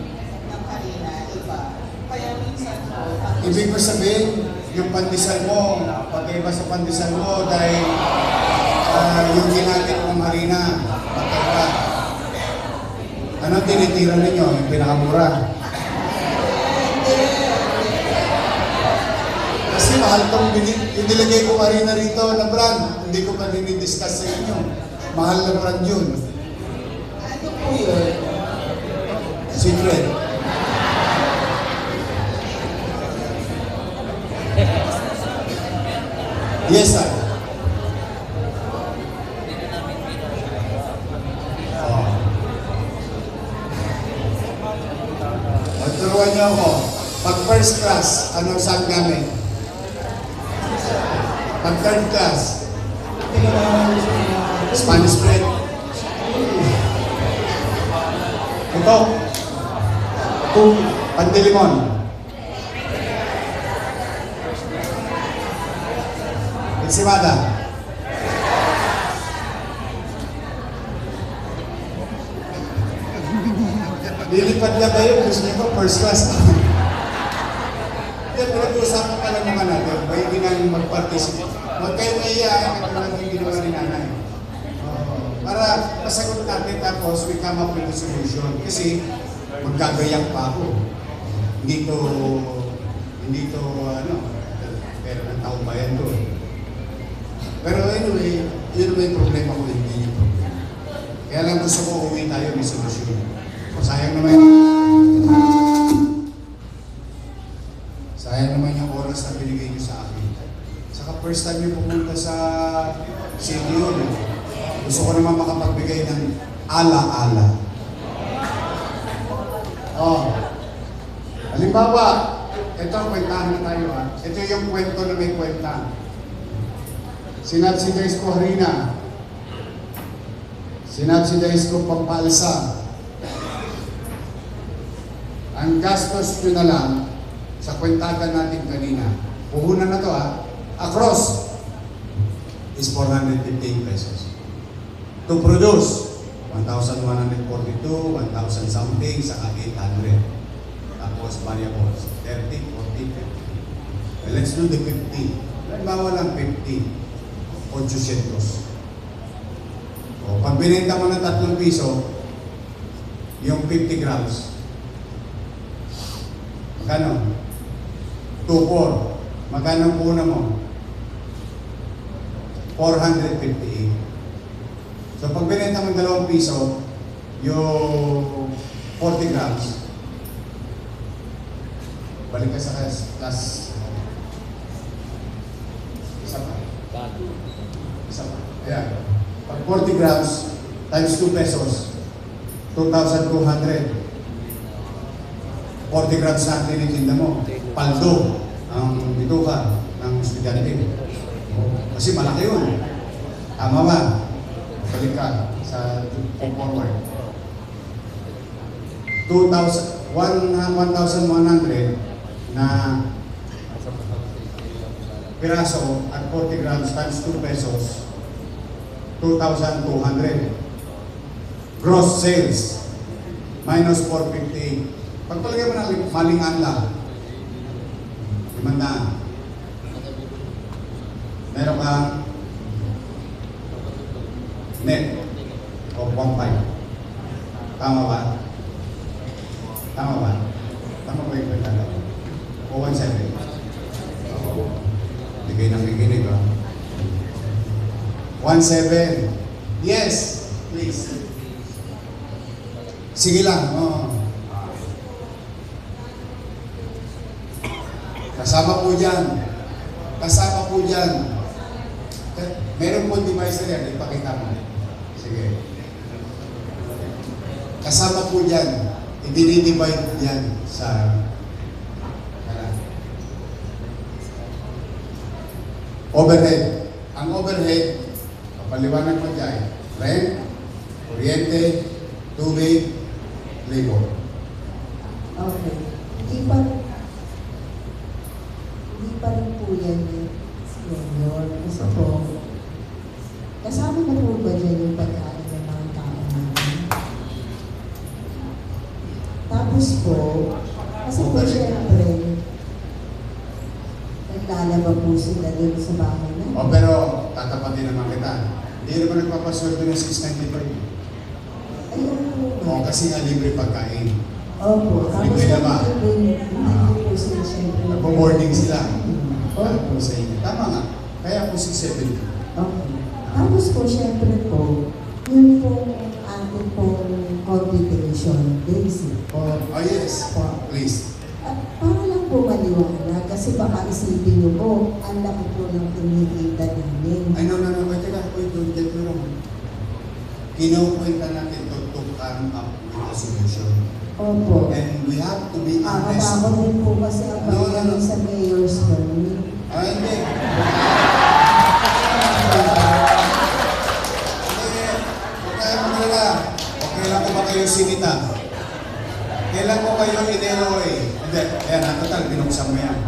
ng harina, iba. Kaya minsan po, Ibig ko sabihin, yung pandesal mo, pagkaiba sa pandesal mo dahil yung ginamit mong harina, pagkaiba. Anong tinitira ninyo? Yung pinakamura. Kasi mahal tong inilagay ko harina rito na brand. Hindi ko pa dinidiscuss sa inyo. Mahal na brand yun. ano po yun? Secret. Yes, sir. Turuan niyo ako. Pag first class, anong saan gamit? Pag third class, Spanish bread. Ito. Pantilimon. Ensimada. Lilipad na kayo, gusto niyo ko first class. Kaya pinag-uusapan ka lang naman natin, may ginang mag-participate. Huwag kayo maiya, ito lang yung ginawa ni nanay. Para masagot natin tapos we come up with a solution. Kasi Magkagayak pa ako. Hindi to, pero ng taong bayan to. Pero anyway, yun ba yung problema ko, hindi yung problema. Kaya lang gusto ko uwi tayo, may solusyon. O sayang naman yung oras na binigay niyo sa akin. Saka first time niyo pumunta sa city hall. Gusto ko naman makapagbigay ng ala-ala. Oh. Halimbawa, ito, kwentahan na tayo ha. Ito yung kwento na may kwenta. Sinabsidize ko harina. Sinabsidize ko pampalsa. Ang gastos nyo na lang sa kwentahan natin kanina, puhunan na to ha, across is 458 pesos. To produce, 1,142, 1,000 something, saka 800. Tapos variables, 30, 40, 50. Well, let's do the 50. Halimbawa lang 50, 800. O, pag binenta mo ng 3 piso, yung 50 grams, magkano? 2,4. Magkano ang una mo? 458. So pag binenta mo 2 piso, yung 40 grams, balik ka sa class. Isa pa. Ayan. Pag 40 grams, times 2 pesos, 2,200. 40 grams na tinitinda mo. Paldo ang bituka ng estudyante. Kasi malaki yun. Tama ba? Balik ka sa forward. 1,100 na piraso at 40 grams times 2 pesos, 2,200. Gross sales minus 458. Pag palagay mo na maling anla, 500. Meron kang net o 1.5. Tama ba? Tama ba? Tama ba yung kwenta ko? O 1.7? Hindi kayo nakikinig ba? 1.7. Yes, please. Sige lang. Oh. Kasama po dyan. Kasama po dyan. Meron po device na yan. Ipakita mo. Sige. Kasama po dyan. I-divide yan sa overhead. Ang overhead, papaliwanag mo dyan. Rent, kuryente, tubig, labor. Okay. Hindi pa rin po yan Senyor. Kasi po, kasama na po ba dyan yung pagkain ng mga tao natin? Tapos po, kasi po syempre, naglalaba po sila dun sa bahay na. O pero, tatapatin naman kita. Hindi naman nagpapasweldo ng 695. Ayun po. O kasi nga libre pagkain. Opo. Tapos Libre naman. hindi po sila syempre. Nagpo-boarding sila. Opo. Sa inyo. Tama nga. Kaya po 670. Okay. Tapos po, syempre po, yun po ating pong computation basic po. Oh yes. Please. At para lang po maliwanag, kasi baka isipin niyo po, ang laki po ng kinikita namin. Ay, no. Wait, teka. Wait, don't get me wrong. Kinukwenta natin to come up with a solution. Opo. And we have to be honest. Nakakatakot din po kasi ang No. pagkain sa mayor's home. Ay, hindi. Kailan ko ba kayo sinita? Kailan ko kayo in-LOA? Hindi, ayan, total, binuksan mo yan.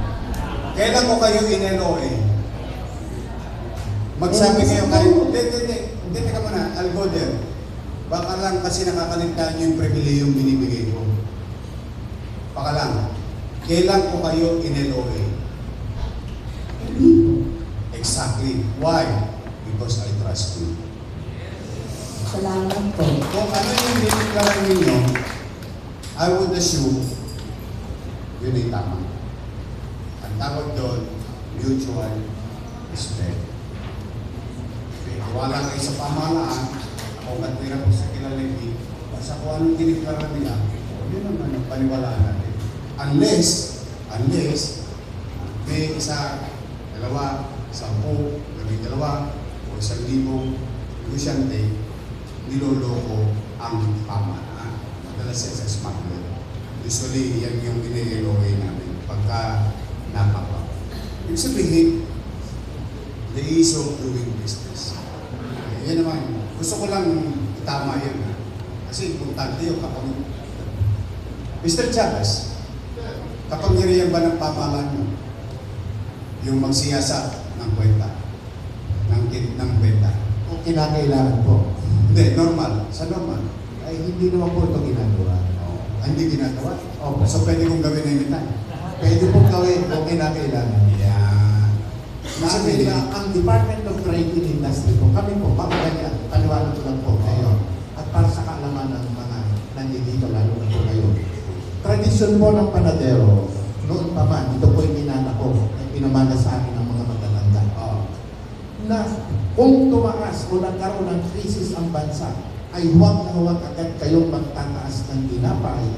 Kailan ko kayo in-LOA? Magsabi kayo kayo, hindi, teka muna, I'll go there. Baka lang kasi nakakaligtaan nyo yung pribilehiyong binibigay ko. Baka lang. Kailan ko kayo in-LOA? Exactly. Why? Because I trust you. Salamat po. Kung ano yung dineclare ninyo, I would assume, yun ay tama. Ang tawag doon, mutual respect. Okay, wala kayo sa pamahalaan, ako katwira ko sa kilalagi, basta kung anong diniklara nila, yun naman ang paniwalaan natin. Unless, may isa, dalawa, 10, 12, o 1,000 negosyante, niloloko ang pamahalaan. Madalas yan sa smuggler. Usually, yan yung iniiloy namin pagka napapa. Ibig sabihin, the ease of doing business. Yan naman, gusto ko lang itama yan. Kasi importante yung kapag... Mr. Chavez, kapangyarihan ba ng pamahalaan mo? Yung magsiyasat ng kwenta, ng kwenta. Kung kinakailangan po. Hindi, normal. Sa normal. Ay, hindi naman po ito ginagawa. Hindi ginagawa. Opo. So pwede kong gawin anytime. Pwede pong gawin kung kinakailangan. Yan. Sabi na, ang Department of Trade and Industry po, kami po, ganyan, paliwanag ko lang po kayo. At para sa kaalaman ng mga nandito, lalo na po kayo. Tradisyon po ng panadero, noon pa man, ito po yung ninana ko, na pinamana sa akin ng mga matatanda. Na kung tumaas o nagkaroon ng krisis ang bansa, ay huwag na huwag agad kayong magtataas ng tinapay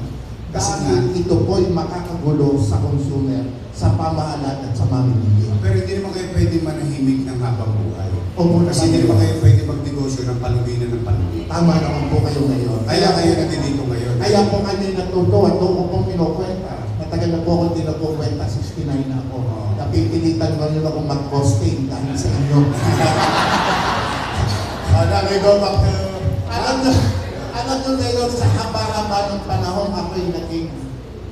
dahil ito po'y makakagulo sa consumer, sa pamahalaan at sa mamimili. Pero hindi naman kayo pwede manahimik ng habang buhay. Opo, Kasi hindi naman kayo pwede magnegosyo ng palubinan ng palubinan. Tama naman po kayo ngayon. Kaya kayo nandito ngayon. Kaya po kami natuto at doon ko pong kinukwenta. Matagal na po ako din nagkukwenta, 69 na ako. Napipilitan ko yun akong mag-posting dahil sa inyo. Let me go back to... Alam nyo ngayon sa haba-haba ng panahon ako'y naging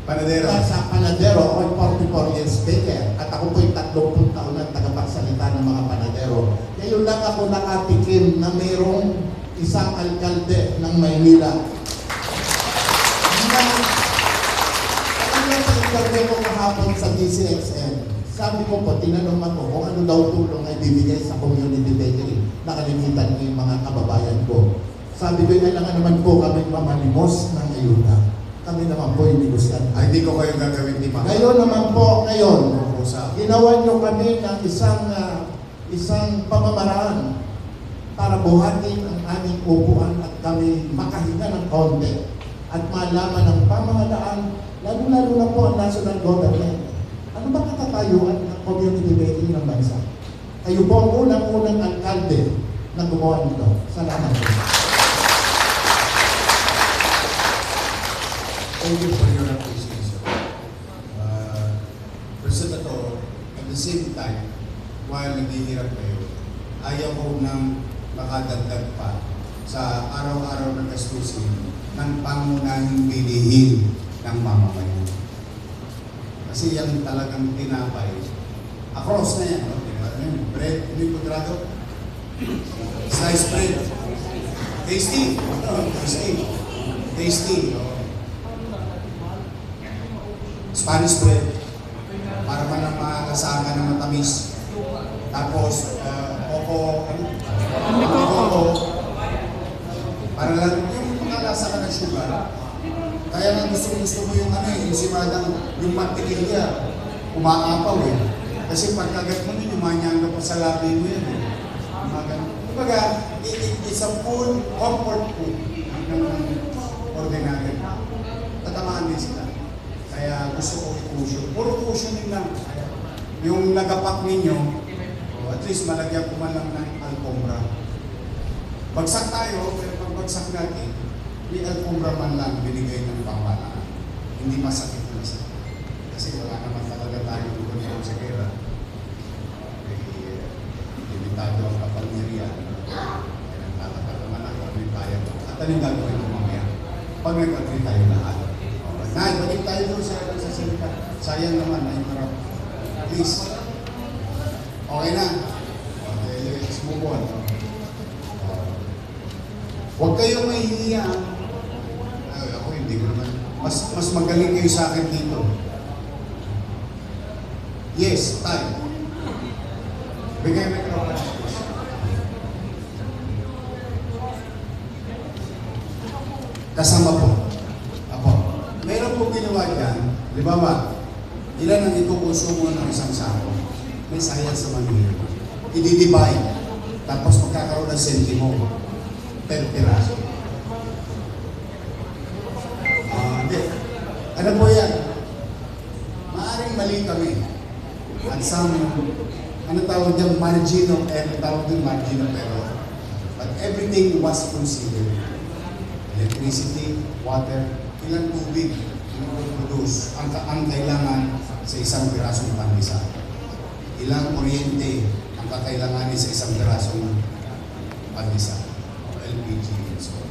Panadero. sa panadero. Ako'y 44 years baker at ako po'y 30 taon na tagapagsalita ng mga panadero. Ngayon lang ako nakatikim na mayroong isang alkalde ng Maynila. Alam nyo sa interview ko kahapon sa DCXN, sabi ko po, tinanong ako kung ano daw tulong ay bibigay sa community bakery. Nakalimitan ko yung mga kababayan ko. Sabi ko, kailangan naman po kami mamalimos ng ayuda. Kami naman po yung negosyan. Ay, hindi ko kayo gagawin di ba? Ngayon naman po, Usap. ginawa nyo kami ng isang pamamaraan para buhatin ang aming upuan at kami makahinga ng konti at malaman ng pamahalaan, lalo-lalo na po ang national government. Ano ba katatayuan ng community bakery ng bansa? Kayo po ang unang-unang alkalde na gumawa nito. Salamat po. Thank you for your appreciation. Pero at the same time, while naghihirap kayo, ayaw ko nang makadagdag pa sa araw-araw na gastusin ng pangunahing bilihin ng mamamayan. Kasi yan talagang tinapay. Across na yan, no? Bread, hindi kudrado. Sliced bread. Tasty. Tasty. Tasty. Spanish bread. Para man ang makakasaga ng matamis. Tapos, coco, coco. Para lang yung makalasa ka ng sugar. Kaya nga gusto mo yung yung simadang, yung mantikilya, umaapaw eh. Kasi pagkagat mo nun, umanyang ka pa sa labi mo yan eh. Kumbaga, it's a full comfort food ng ordinary. Tatamaan din sila. Kaya gusto ko i-cushion. Puro cushioning lang. Yung nagapak ninyo, at least malagyan ko man lang ng alfombra. Bagsak tayo, pero pag bagsak natin, may alfombra man lang binigay ng pamahalaan. Hindi masakit na sa. Kasi wala naman talaga tayo doon sa gera. Limitado ang kapangyarihan. Kaya nagtataka naman ako may kaya. At anong gagawin mo mamaya? Pag nag-agree tayo lahat. Nay, balik tayo doon sa salita. Sayang naman, na-interrupt. Please. Okay na. Okay, let's move on. Huwag kayong mahihiya. Ako hindi ko naman. Mas magaling kayo sa akin dito. Yes, time. Bigay mo ito. Kasama po. Apo. meron pong ginawa dyan, halimbawa, ilan ang ikukonsumo ng isang sako? May science naman yun. I-divide. Tapos magkakaroon ng sentimo per piraso. Hindi. Ano po yan? Maaring mali kami. At some, ano tawag dyan, margin of error, tawag din margin of error. But everything was considered. Electricity, water, ilang tubig yung produce ang kailangan sa isang pirasong pandesal. Ilang kuryente ang kakailanganin sa isang pirasong pandesal o LPG and so on.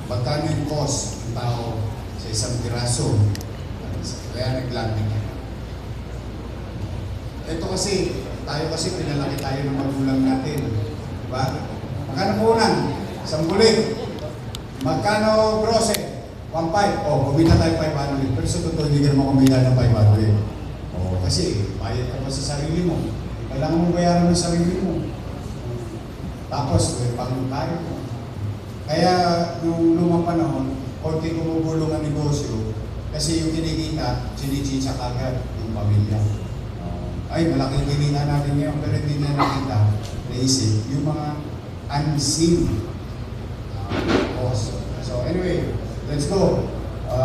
Magkano yung cost ng tao sa isang pirasong pandesal? Kaya naglanding yan. Ito kasi, tayo kasi pinalaki tayo ng magulang natin. Diba? Magkano po unan? Isang bulig. Magkano grocery? 1.5. O, kumita tayo 500. Pero sa totoo, hindi ka naman kumita ng 500. O, kasi bayad ka pa sa sarili mo. Kailangan mo bayaran ng sarili mo. Tapos, pangutayo mo. Kaya, nung lumang panahon, konti kumugulong ang negosyo kasi yung kinikita, chinichicha kagad yung pamilya. Ay, malaking kinita natin ngayon, pero hindi na nakita, naisip, yung mga unseen cost. So anyway, let's go.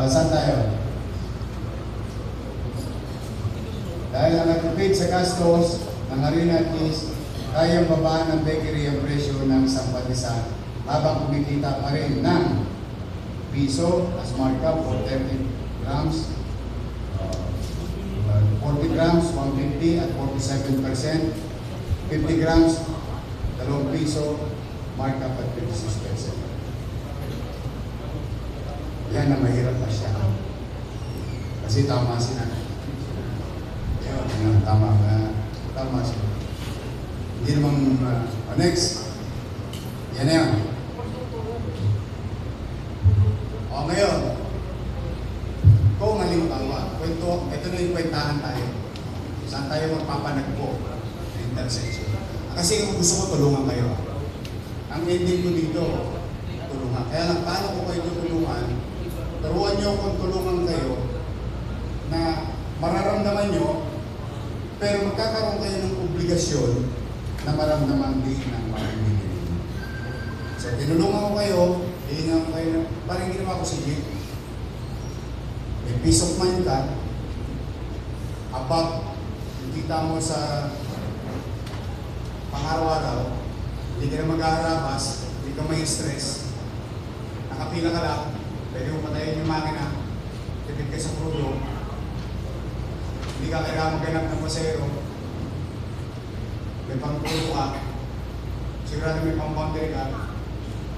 Saan tayo? Dahil ang natipid sa gastos ng Harina at Cheese, kayang babaan ng bakery ang presyo ng isang pandesal habang kumikita pa rin ng piso as markup for 30 grams. 40 grams, 150 at 47%. 50 grams, 2 piso, markup at 56%. Yan na mahirap na siya. Kasi tama si nanay. Yan, tama siya. Hindi naman, next. Yan na yan. O ngayon, kung halimbawa, ito na yung kwentahan tayo. Saan tayo magpapanagpo? Intersection. Kasi kung gusto ko tulungan kayo. Ang ending ko dito, tulungan. Kaya lang, paano ko kayo tutulungan? Turuan nyo kung tulungan kayo na mararamdaman nyo, pero magkakaroon kayo ng obligasyon na maramdaman din ng mamimili. So, tinulungan ko kayo, hihingan ko kayo, parang ginawa ko si Jake. May peace of mind ka, about yung kita mo sa pang-araw-araw, hindi ka na mag-aarabas, hindi ka may stress, nakapila ka lang, pwede mo patayin yung makina, tipid ka sa crudo, hindi ka kailangan maghanap ng pasero, may pang-crudo ka, sigurado may pang-boundary ka,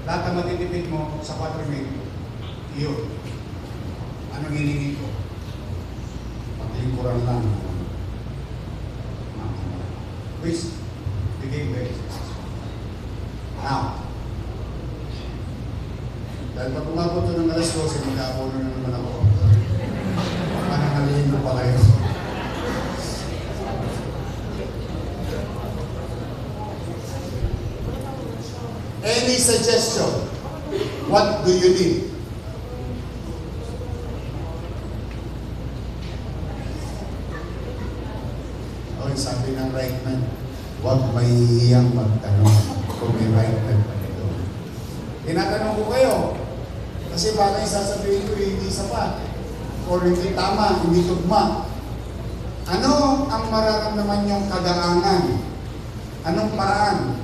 lahat ang matitipid mo sa 4 mil, iyon. Anong hilingi ko? Paglingkuran lang. Please, bigay very successful. Now, dahil pag umabot ito ng alas 12, mag-aabono na naman ako. Panangalihin ko pa kayo. Any suggestion? What do you need? Sabi ng right man, huwag mahihiyang magtanong kung may right man pa nito. Tinatanong ko kayo, kasi baka yung sasabihin ko hindi sapat, or hindi tama, hindi tugma. Ano ang mararamdaman niyong kagaangan? Anong paraan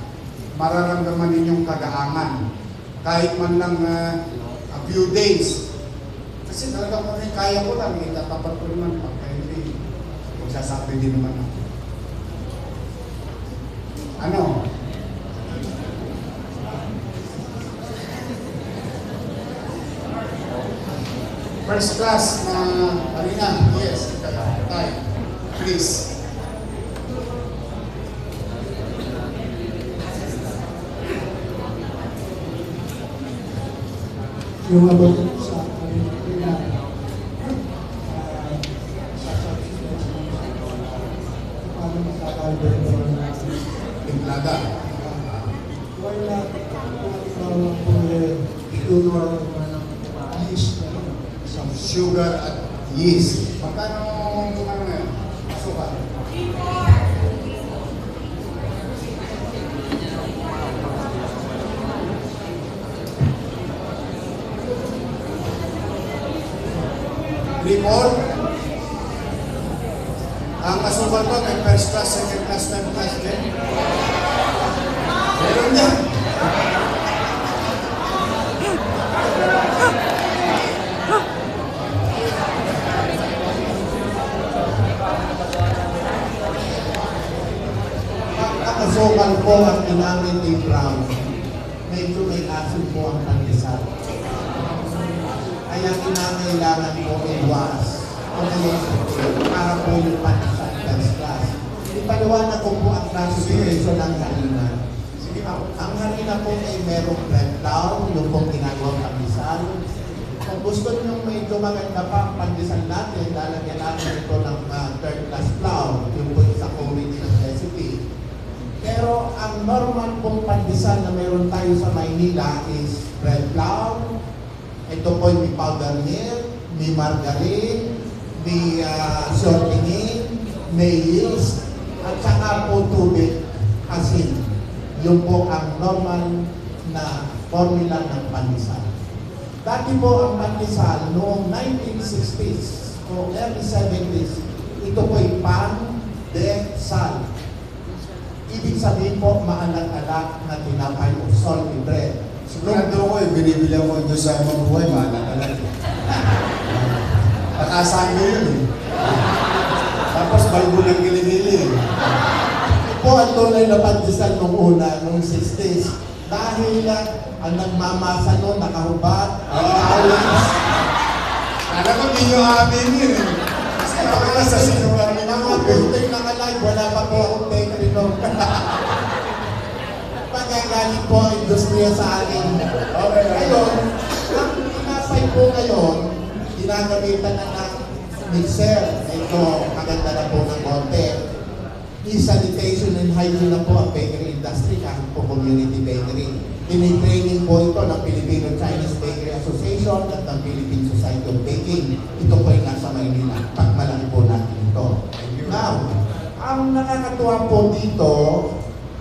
mararamdaman ninyong kagaangan? Kahit man lang a few days. Kasi talaga kung kaya ko lang, itatapat ko naman pagka hindi. Magsasabi din naman ako. Ano? First class na Harina. Yes, tayo. Please. Yung about sa Harina, sa substance, paano makakalibre na Timplada. why not sugar, ice, Sugar at Yes. Magkano ano ngayon? Asukal. Report. Ang asukal ko may first class, second class, third class din. Meron yan. Ang asukal po ang ginamit ni Brown. Medyo may asin po ang pandesal. Kaya kinakailangan po iwas. Para po yung pandesal first class. Ipaliwanag ko po ang classification ng harina. Ang harina po ay merong red flour, yung pong ginagawang pandesal. Kung gusto nyo medyo maganda pa ang pandesal natin, lalagyan natin ito ng third class flour, yung po sa original recipe. Pero ang normal pong pandesal na meron tayo sa Maynila is red flour. Ito po may powder milk, may margarine, may shortening, may yeast, at saka po tubig, asin. Yun po ang normal na formula ng pandesal. Dati po ang pandesal noong 1960s o early 70s, ito po ay pan-de-sal. Ibig sabihin po, maalat-alat na tinapay o salty bread. Sigurado ko binibili ako doon sa mabuhay, maalat-alat. Nakasabi yun eh. Tapos balbo ng gili-gili. Po ang tunay na pandesal nung una, nung 60s. Dahil ang nagmamasa noon, nakahubad, nakawis. Alam ko, hindi nyo amin yun eh. Kasi ako na sa sinungaling Mga ako. building na alive, wala pa po akong bakery noon. Pagkagaling po ang industriya sa akin. Okay, ngayon, ang tinapay po ngayon, ginagamitan na ng mixer. Ito, maganda na po ng konti. Sanitation and hygiene na po ang bakery industry, kahit po community bakery. Tinitraining po ito ng Filipino-Chinese Bakery Association at ng Philippine Society of Baking. Ito po ay nasa Maynila. Pagmalaki po natin ito. Now, ang nakakatuwa po dito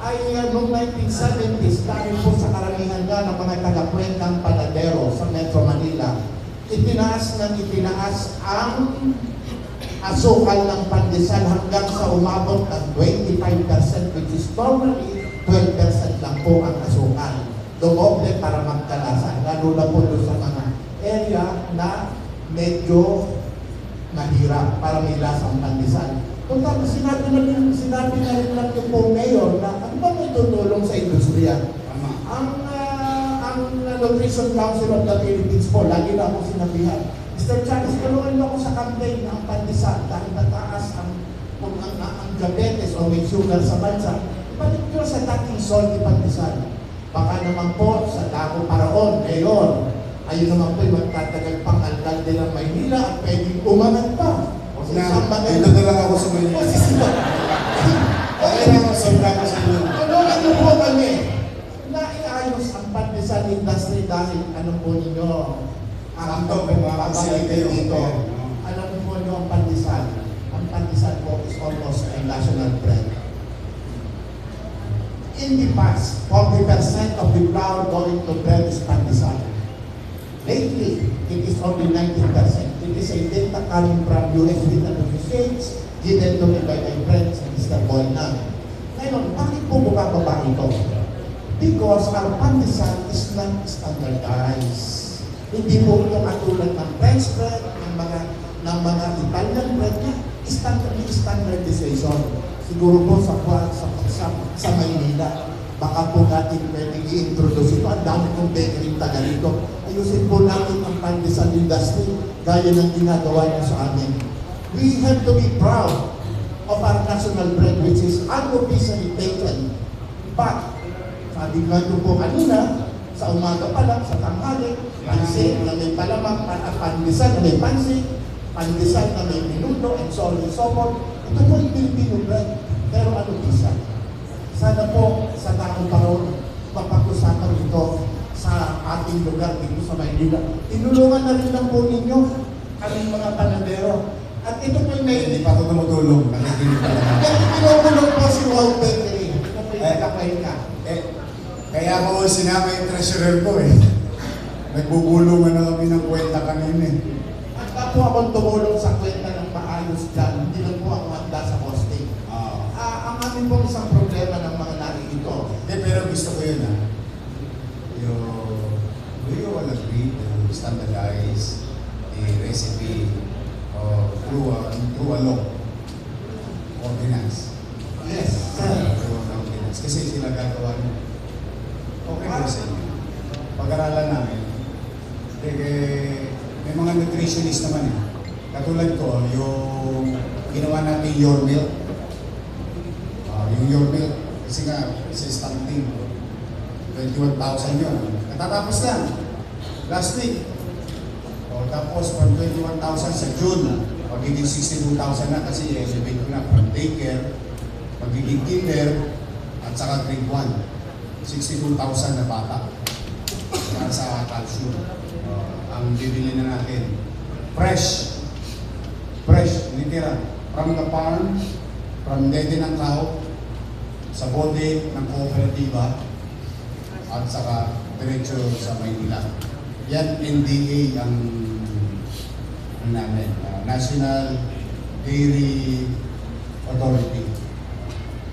ay noong 1970s, dahil po sa karamihan nga ng mga taga-Cuencang Panadero sa Metro Manila, itinaas ang asukal ng pandesal hanggang sa umabot ng 25%, which is normally 12% lang po ang asukal. Dumoble para magkalasa, lalo na po doon sa mga area na medyo mahirap para may lasang pandesal. Kung tapos sinabi na rin lang yung po mayor na ano ba may tutulong sa industriya? Ang Nutrition Council of the Philippines po, lagi na ako sinabihan, Mr. Charles, tulungan mo ako sa campaign ng pandesal dahil mataas ang diabetes o may sugar sa bansa. Ibalik nyo sa dating salty pandesal. Baka naman po sa Dago Paraon, ngayon, ayun naman po yung magtatagal pang alkalde ng Maynila at pwedeng umangat pa. Ito na lang ako sa Maynila. Okay lang ako sa inyo. Tulungan niyo po kami na iayos ang pandesal industry dahil ano po ninyo, ang pagpapabalik dito. Alam po niyo ang pandesal. Ang pandesal po is almost a national brand. In the past, 40% of the flour going to bread is pandesal. Lately, it is only 19%. It is a data coming from US States, given to me by my friends, Mr. Boyna. Ngayon, bakit po bumababa ito? Because our pandesal is not standardized. Hindi po ito katulad ng French bread, ng mga Italian bread, standardization. Siguro po sa Maynila, baka po natin pwedeng i-introduce ito. Ang dami kong bakery taga rito. Ayusin po natin ang pandesal industry gaya ng ginagawa niya sa amin. We have to be proud of our national bread, which is unofficially taken. But, sabi nga ito po kanina, sa umaga pa lang, sa tanghali, pansit na may palamang, pandesal na may pansit, pandesal na may minuto, and so on and so forth. Ito po yung Filipino bread, pero unofficial. Sana po sa Dago Paraon, mapag-usapan ito sa ating lugar dito sa Maynila. Tinulungan na rin lang po ninyo kaming mga panadero. At ito po yung may... Hindi pa ako tumutulong. Nakikinig pa lang. Kaya pinulong po si Wow Bakery. Ito po yung nakapahinga. Kaya ako sinama yung treasurer ko eh. Nagbubulungan na kami ng kwenta kanina eh. At po akong tumulong sa kwenta ng maayos dyan. Hindi lang po ako handa sa costing. Ang amin pong isang problema ng mga narito. Hindi, pero gusto ko yun ah. Do you all agree to standardize the recipe through a law? Ordinance. Yes, sir. Through an ordinance. Kasi sila gagawa nyo. Okay ba sa inyo? Pag-aralan namin. May mga nutritionist naman eh. Katulad ko, yung ginawa natin your milk. Yung your milk, kasi nga, sa stunting, 21,000 yun. Natatapos lang. Last week. Tapos from 21,000 sa June, magiging 62,000 na kasi elevate ko na from daycare, magiging kinder, at saka grade 1. 62,000 na bata. Para sa calcium. Ang bibili na natin. Fresh. Fresh, literal. From the farm, from dede ng cow, sa bode ng kooperatiba, at saka diretso sa Maynila. Yan NDA ang namin, National Dairy Authority.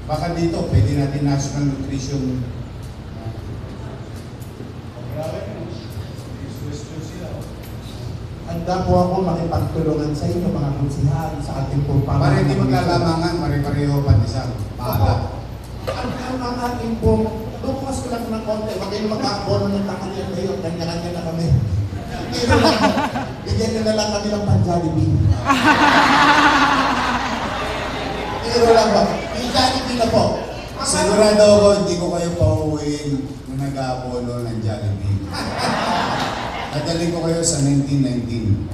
Baka dito, pwede natin National Nutrition. Handa po ako makipagtulungan sa inyo, mga kunsihan, sa ating po Para hindi maglalamangan, pare-pareho pandesal. Maaga. Ang ating po, bukas ko lang ng konti, wag kayong mag-aabono ng takalian ngayon, kanya-kanya na kami. Pero lang, bigyan nyo na lang kami ng pan-Jollibee. Pero lang ba? Yung Jollibee na po. Sigurado ako, hindi ko kayo pauwiin nung nag-aabono ng Jollibee. Nadaling ko kayo sa 1919.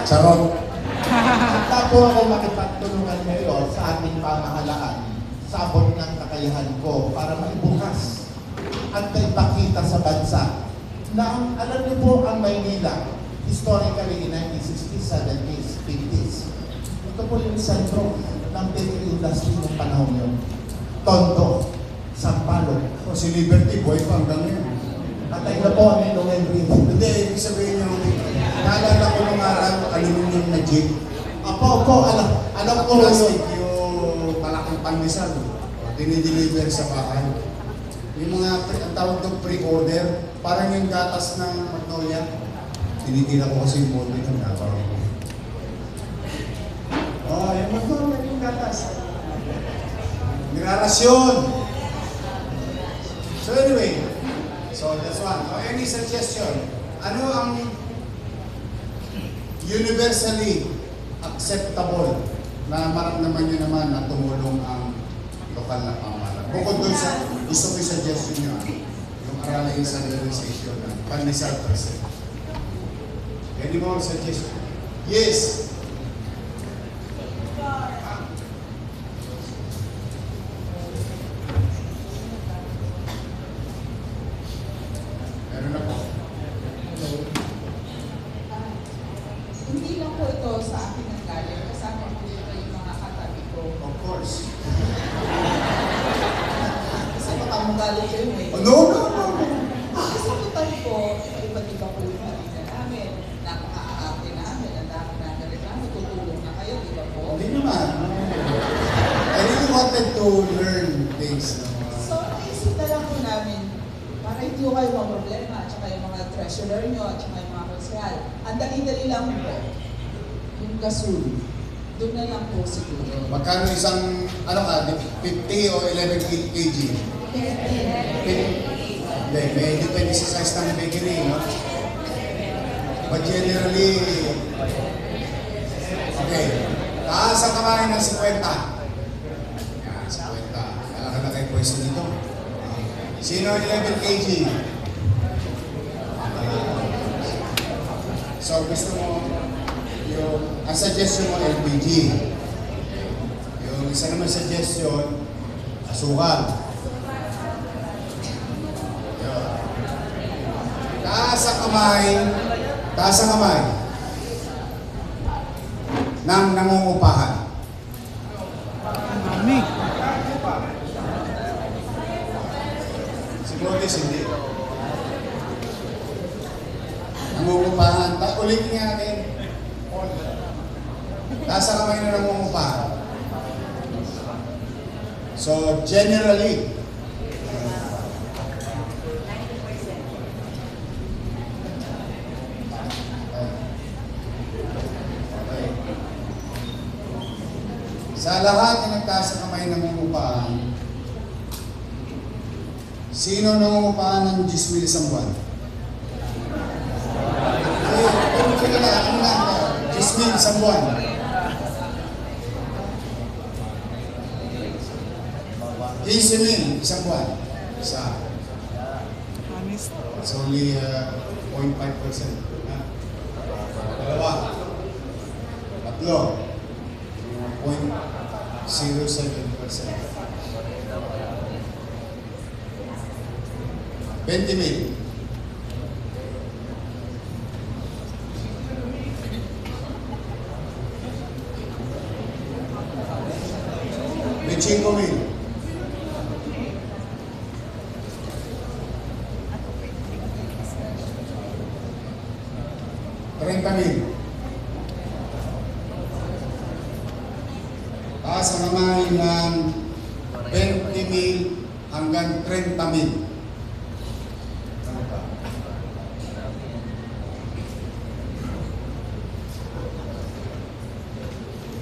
Charot. Handa po ako makipagtulungan ngayon sa ating pamahalaan sa abot ng kakayahan ko para maibukas at maipakita sa bansa na alam niyo po ang Maynila, historically in 1960s, 70s, 50s, ito po yung sentro ng bakery industry ng panahon yun. Tondo, Sampaloc. O si Liberty Boy pa hanggang ngayon. Patay na po ang Nino Henry. Hindi, ibig sabihin nyo, naalala ko nung araw, aluminum na jeep. Opo, alam ko Plastic, yun. yung malaking pandesal. Dinideliver sa bahay. Yung mga, ang tawag doon pre-order, parang yung gatas ng Magnolia. Tinitira ko kasi yung bote ng gatas. Yung Magnolia yung gatas. Nirarasyon! So anyway, so that's one. Any suggestion? Ano ang universally acceptable na maramdaman nyo naman na tumulong ang lokal na pamahalaan? Bukod doon sa gusto ko yung suggestion nyo, yung aralay standardization ng pandesal percent. Any more suggestion? Yes! Meron na po. Hindi lang po ito sa akin ang galing. Kasama po dito yung mga katabi ko. Of course. Kasi baka magalit kayo eh. Oh, no. Kasi total po, iba't iba po yung harina namin. Napaka-aarte namin. Ang dami namin reklamo. Tutulong na kayo, di ba po? Hindi naman. I really wanted to learn things. So, naisip na lang po namin, para hindi ko kayo mga problema, at saka yung mga treasurer nyo, at saka yung mga konsehal. Ang dali-dali lang po, yung gasol. Doon na lang po siguro. Magkano isang, ano ka, 50 o 11 kg? Hindi, may depende sa size ng bakery, no? But generally, okay, taas ang kamay ng 50. Yan, 50. Kalaki-laki pwesto dito. Sino 11 kg? So gusto mo, ang suggestion mo LPG. Yung isa naman suggestion, asukal. Yun. Taas ang kamay. Taas ang kamay. ng nangungupahan? Ang dami. Si Brotis hindi. Nangungupahan. Ulitin nga natin. Nasa kamay na nangungupahan. So, generally, okay. Sa lahat na nagtaas sa kamay ng nangungupahan, sino nangungupahan ng 10,000 isang buwan? Sige na, ano na, 10,000 isang buwan. 15,000 isang buwan. Isa. Honest. It's only 0.5%. Dalawa. Tatlo. 0.07%. 20,000. May 5,000. Kami. Sa kamay ng 20,000 hanggang 30,000. Ano pa?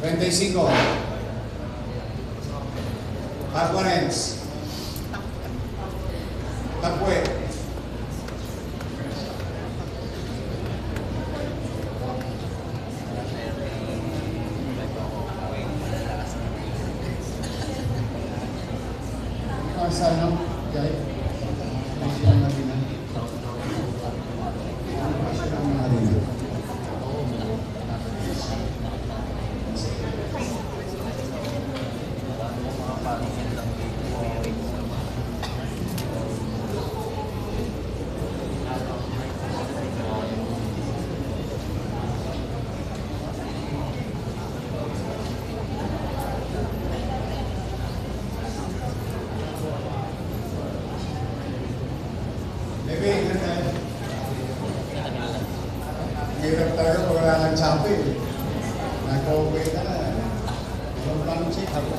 25. Hardwarens. Tapwe. Sana, Jai. Masih ang Marina. Masih ang Marina. Hirap talaga pag wala ng chapel. Nag-okay ka na. Ibang pang-check ako.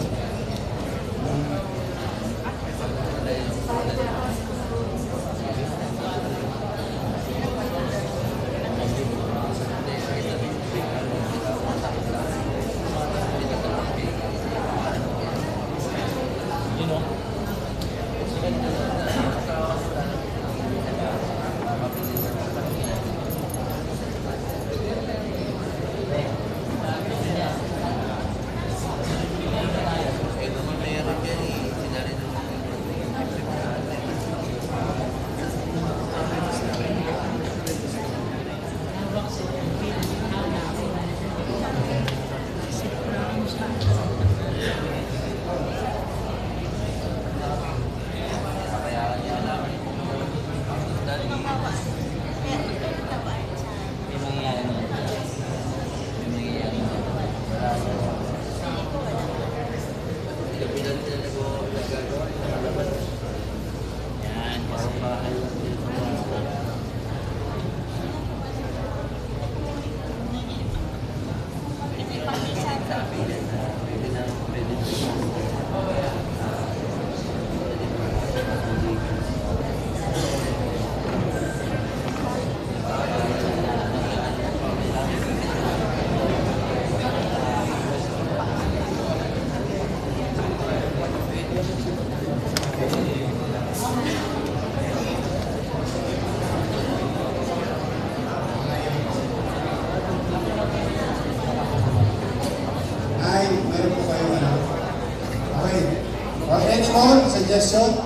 Suggestion?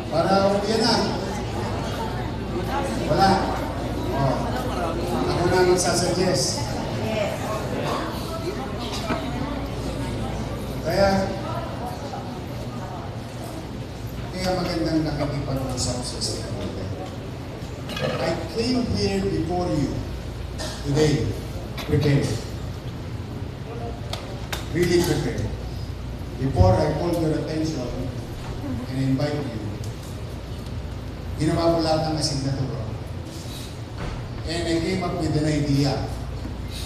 Para umiyan na. Wala. Oh. Ako na magsasuggest. Kaya magandang nakikipag-usap sa stakeholder. I came here before you today, prepared. really prepared. Before I call your attention and invite you, ginawa ko lahat ng asignatura. And I came up with an idea.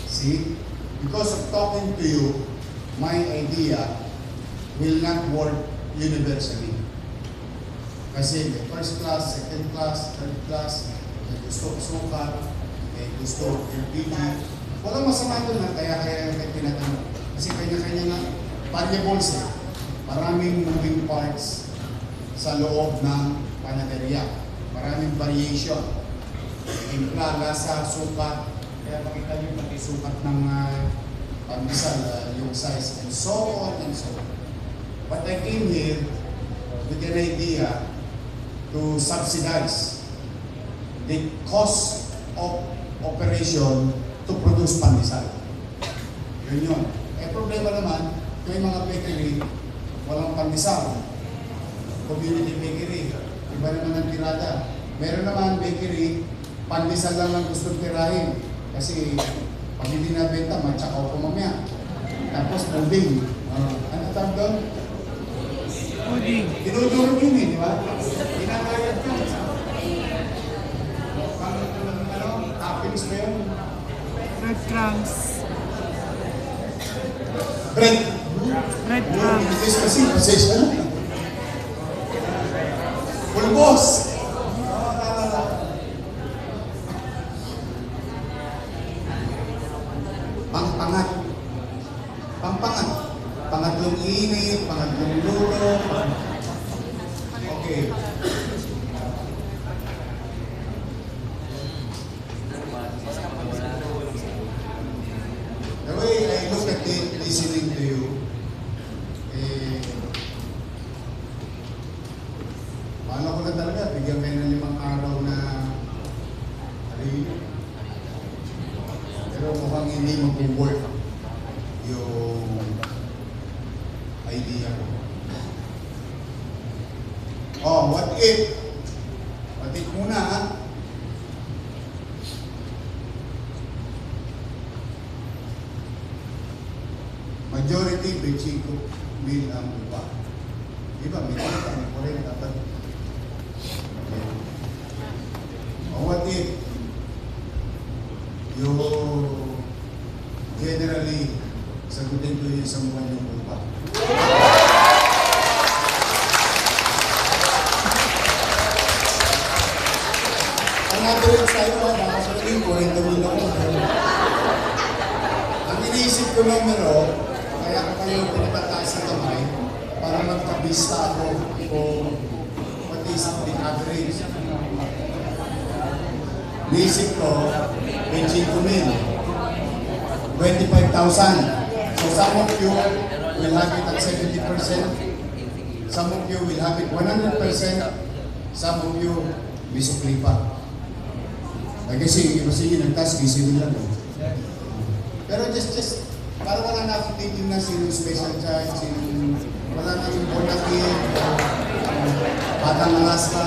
See? Because of talking to you, my idea will not work universally. Kasi may first class, second class, third class, may gusto sukat, may gusto LPG. Walang masama doon na kaya tinatanong. Kasi kanya-kanya na variables eh. Maraming moving parts sa loob ng panaderia. Maraming variation. Impla, lasa, sukat. Kaya makita nyo pati sukat ng pandesal, yung size, and so on and so on. But I came here with an idea to subsidize the cost of operation to produce pandesal. Yun yun. Eh problema naman, may mga bakery, walang pandesal. Community bakery, iba naman ang tirada. Meron naman bakery, pandesal lang ang gusto tirahin. Kasi pag hindi nabenta, matsakaw ko mamaya. Tapos holding. Ano tawag doon? Puding. Dinudurog yun eh, di ba? Ginagayat ka. Toppings ba yun? Breadcrumbs. Bread. Breadcrumbs. Yes, kasi pasensya na. Pulbos. Pangpangat. Pangpangat. Pangatlong init, pangatlong luto. Okay. The way I look at it, listening to you, paano ko na talaga, bigyan kayo ng 5 araw na review. Pero mukhang hindi mag-work yung idea ko. Oh, what if? What if muna ha? Majority Bechiko will ang upa. Diba? May 40, dapat. Oh, what if you generally sagutin ko yung isang buwan yung upa? Ang natuloy sa'yo, baka sabihin ko, ito mo lang. Ang iniisip ko numero, kaya ko kayo pinapataas sa kamay para magkabista ako kung what is the average. Iniisip ko, 25,000. 25,000. So some of you will have it at 70%. Some of you will have it 100%. Some of you, bisukli pa. Kasi nagtas, gising lang. Pero just, para wala na akong thinking na sino special child, sino, wala na yung bonakid, batang Alaska.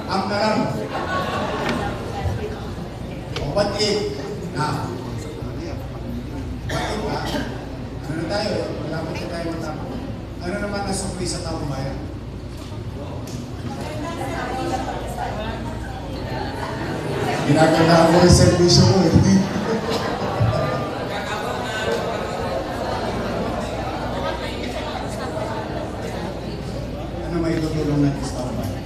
Ang nalang. O what if? Na. What if ha? Ano na tayo? Malapit na tayo matapos. Ano naman na sukli sa taong bayan? Ginaganda ako yung servisyo ko eh. Ano may tutulong natin sa taong bayan?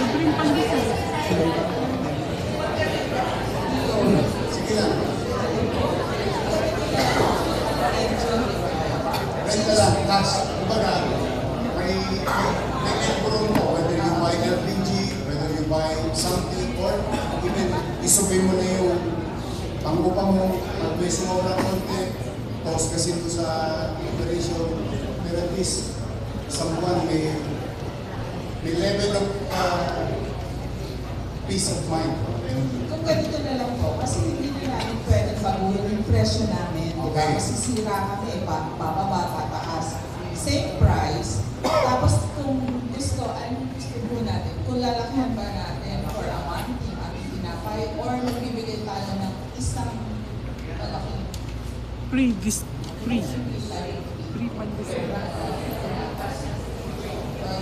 Libreng pandesal. Sige lang. Renta lang, cash. Kumbaga, may enroll mo, whether you buy LPG, whether you buy something, or even isubay mo na yung pangupang mo, pag-pwesto mo na konti, tapos kasi ito sa operation, pero at least, isang buwan may level of peace of mind. Kung ganito na lang po, kasi hindi na namin pwede baguhin yung presyo namin. Diba? Okay. Masisira kami, bababa, tataas. Same price. Tapos kung gusto, ano gusto po natin? Kung lalakihan ba natin for a month, yung aming Boracay or nagbibigay tayo ng isang malaking Free free pandesal.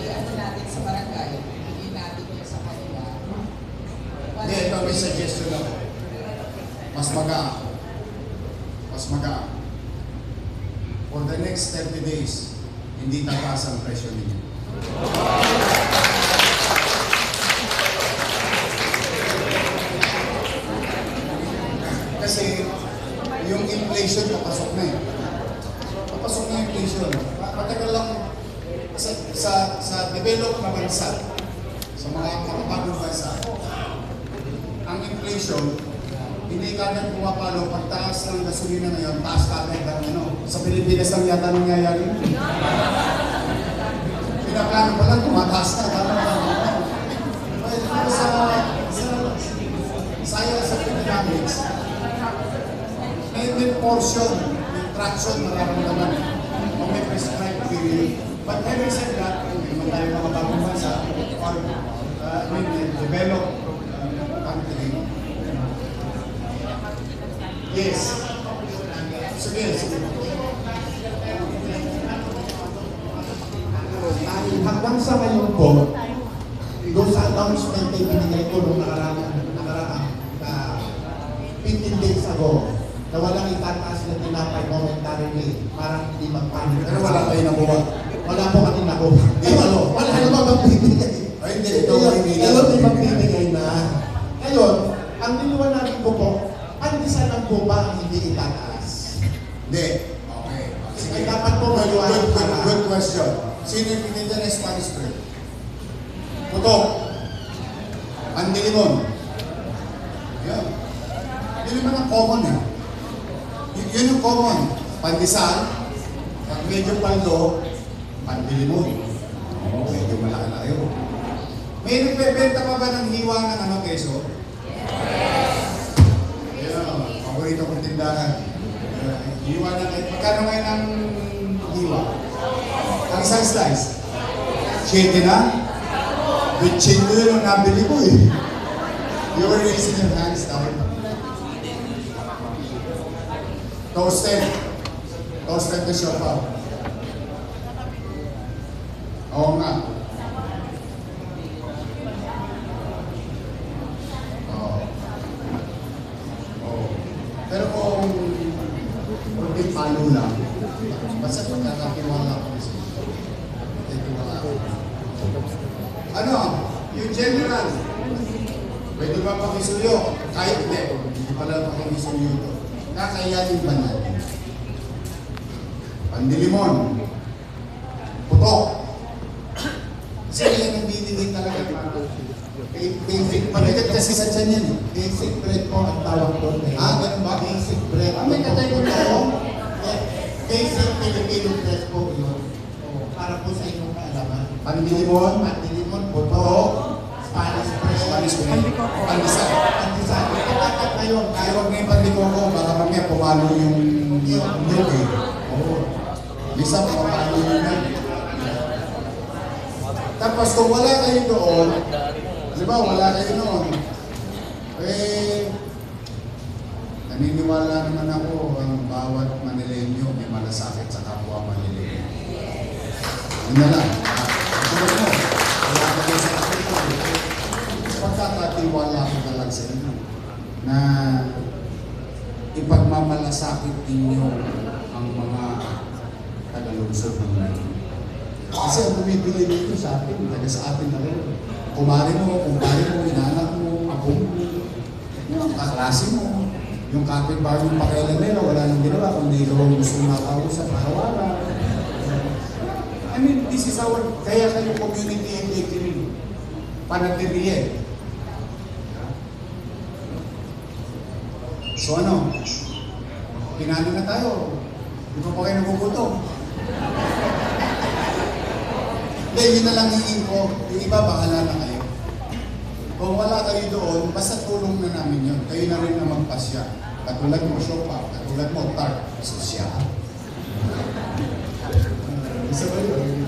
ano natin sa barangay, bigyan natin yun sa kanila. Hindi, ito may suggestion ako. Mas magaan. Mas magaan. For the next 30 days, hindi tataas ang presyo ninyo. Kasi yung inflation papasok na eh. Papasok na yung inflation. Matagal lang sa developed na bansa, sa mga makapagong bansa, ang inflation, hindi kagad pumapalo. Pagtaas ng gasolina ngayon, taas kagad ang ano. Sa Pilipinas lang yata nangyayari. Pinaplano pa lang, tumataas na. Sa science of economics, may portion, may traction nararamdaman kung may prescribed period. But having said that, kung tayo mga bagong bansa, or developed country, yes. Sige. Hanggang sa ngayon po, doon sa announcement ay binigay ko nung nakaraan na 15 days ago, na walang itataas na tinapay momentarily, parang hindi magpanik. Pero wala kayo nakuha. Wala po kami nakuha. Wala naman magbibigay. Ay, hindi. Ito magbibigay. Ngayon, may magbibigay na. Ngayon, ang niliwanagin ko po, pandesal lang po ba ang hindi itataas? Hindi. Okay. Sige. Ay, dapat po maliwanag para. Good question. Sino yung pinita na Spanish bread? Putok. Pandilimon. Yan. Yun naman ang common eh. Yun yung common. Pandesal. Pag medyo paldo, pandilimon. Oo, medyo malaki-laki yun. May nagbebenta pa ba ng hiwa ng ano, keso? Yes! Yan. Paborito kong tindahan. Hiwa na kayo. Magkano ngayon ang hiwa? Ang isang slice? 7 na? Bitchin ko yun ang nabili ko eh. You were raising your hands down. Toasted. Toasted na siya pa. Oo nga. Oo. Oo. Pero kung yung palo lang, basta pagkakakiwala ko siya. Pagkakakiwala ko. Ano? Yung general. Pwede ba pakisuyo? Kahit hindi. Hindi pala pakisuyo ito. Kakayanin ba natin? Pandilimon. Putok. Kasi yan ang binigay talaga. Basic bread kasi sa tiyan yan eh. Basic bread po ang tawag doon eh. Ganun ba? Basic bread. May katay ko na ako. Basic Filipino bread po yun. Para po sa inyong kaalaman. Pandilimon. Pandilimon, putok, Spanish bread. Spanish bread. Pandesal. Pandesal. Itatat na yun. Kaya huwag ngayon pandikoko, baka mamaya pumalo yung milk eh. Oo. Bisa pumalo yun yan. Tapos kung wala kayo doon, di ba wala kayo doon, naniniwala naman ako ang bawat Manileño may malasakit sa kapwa Manileño. Yun na lang. Tulad mo, wala kayo sa kapwa. Pagkakatiwala ko na lang sa inyo na ipagmamalasakit ninyo ang mga tagalungsod ng Manila. Kasi ang bumibili dito sa atin, taga sa atin na rin. Kumari mo, kumpare mo, inanak mo, ako mo, yung kaklase mo, yung kapitbahay yung pakialam nila, wala nang ginawa, kundi ikaw ang gusto makausap, araw-araw. I mean, this is our, kaya kayo community engagement, panatilihin. So ano, pinano na tayo, di pa kayo nagugutom. Hindi, yun na lang hingin ko. Yung iba, bahala na kayo. Kung wala kayo doon, basta tulong na namin yun. Kayo na rin na magpasya. Katulad mo, Shopa. Katulad mo, Tart. Sosya. Isa ba yun?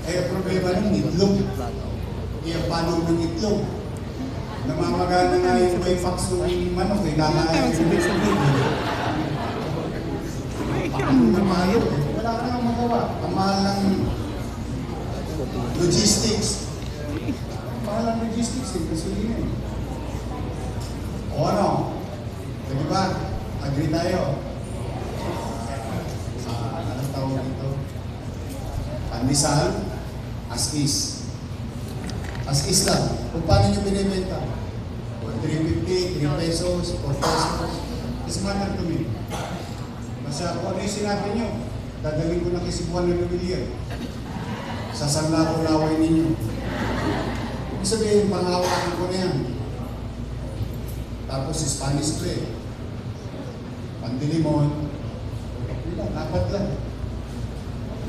Eh, problema ng itlog. Kaya paano ng itlog? Namamagana nga yung may fax ng manok, eh, kakain. Ang mahal eh. Wala ka nang magawa. Ang mahal ng logistics. Ang mahal ng logistics eh, kasi yun eh. O ano? Sige ba? Agree tayo. Anong tawag dito? Pandesal, as is. As is lang. Kung paano nyo binibenta? O 350, 3 pesos, 4 pesos. It's matter to me. Basta kung ano yung sinabi nyo, dadalhin ko na kay Cebuan na Lumilier. Sasanla ko laway ninyo. Ibig sabihin, panghawakan ko na yan. Tapos Spanish play. Pandilimon. Dapat lang.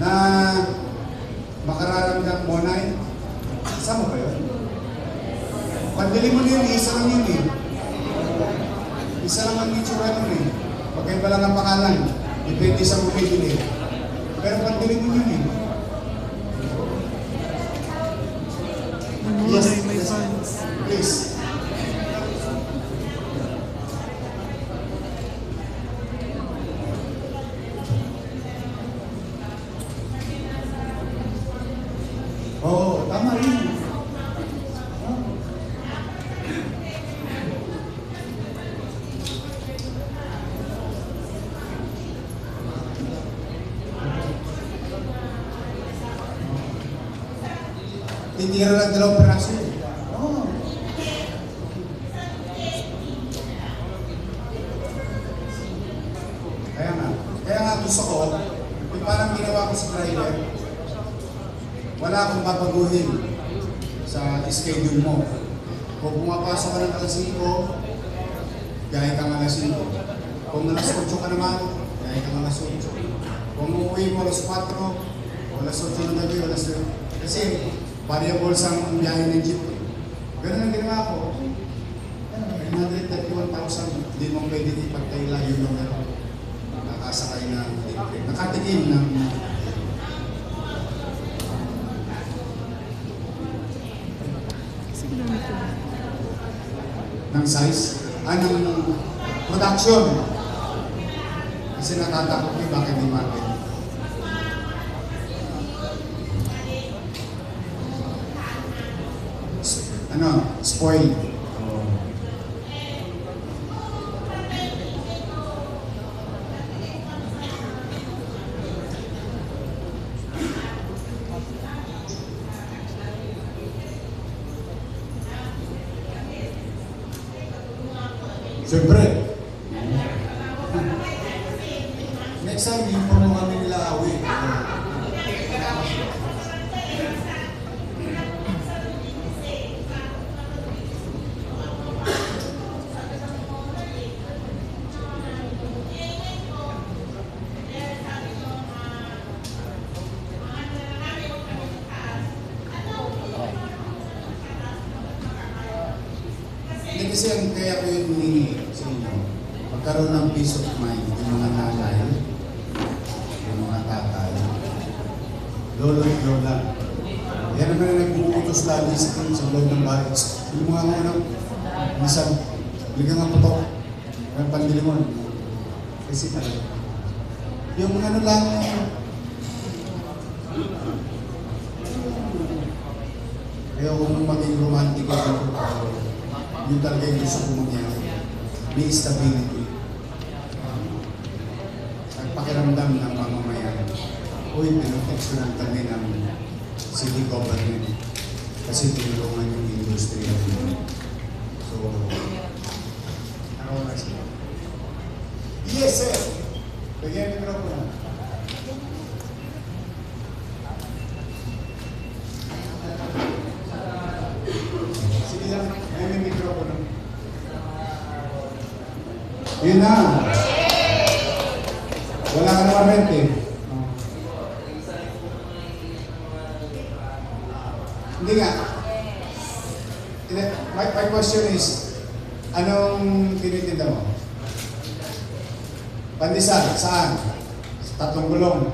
Na makararamdam mo na yun. Sama ba yun? Pandilimon yun, isa lang yun eh. Isa lang ang itsura nun eh. Pagkaiba lang ang pangalan. Depende sa bumibili. Pero pandilimon yun eh. Yes, my yes. fans. Please. Oo, tama rin. Titira lang 2 peraso. Oo. Kaya nga gusto ko, yung parang ginawa ko sa driver, wala akong babaguhin sa schedule mo. Kung pumapasok ka ng alas 5, gaya kang alas 5. Kung alas 8 ka naman, gaya kang alas 8. Kung uuwi mo alas 4, alas 8 ng gabi, alas 8. Kasi variable sa biyahe ng jeep. Ganun ang ginawa ko. 931,000, hindi mo pwede ipagkaila yun ng nakasakay na nakatikim ng size, ng production. Kasi natatakot ko bakit di market. Spoil. Siyempre. Next time, yung po kami nila awi. Kasi ang kaya ko yung hinihingi sa inyo, magkaroon ng peace of mind yung mga nanay, yung mga tatay, lolo at lola. Yan naman na nagpuputos lagi sa loob ng bahay. Yung mga ano, minsan, bigyan nga putok, ng pandilimon. Kasi talaga. Yung ano lang, kaya kung maging romantic ako, yung talaga yung gusto ko mangyari. May stability. Nagpakiramdam ng mamamayan. Uy, pinoteksyonan kami ng city government. Kasi tinulungan yung industriya. So, ano na siya? Yes, sir! Bigyan yung microphone. Sige lang, may microphone. Yun na. Wala ka naman rent eh. Hindi nga. My question is, anong tinitinda mo? Pandesal, saan? Sa 3 gulong.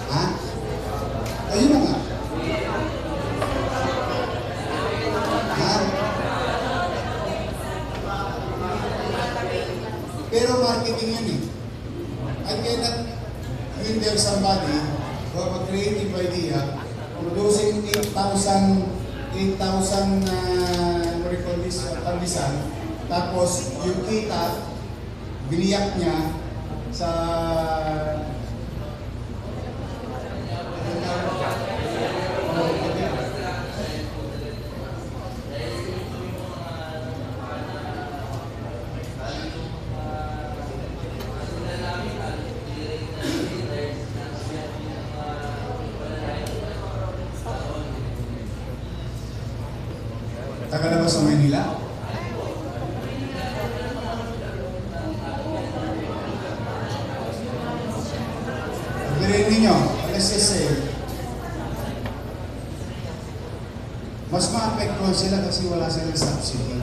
Ha? Ayun na nga. body who have a creative idea, producing 8,000 what do you call this, tandisan, tapos yung kita, biniyak niya sa taga na ba sa Manila? Pagbirin ninyo, let's just say, mas ma-apektuhan sila kasi wala silang subsidy.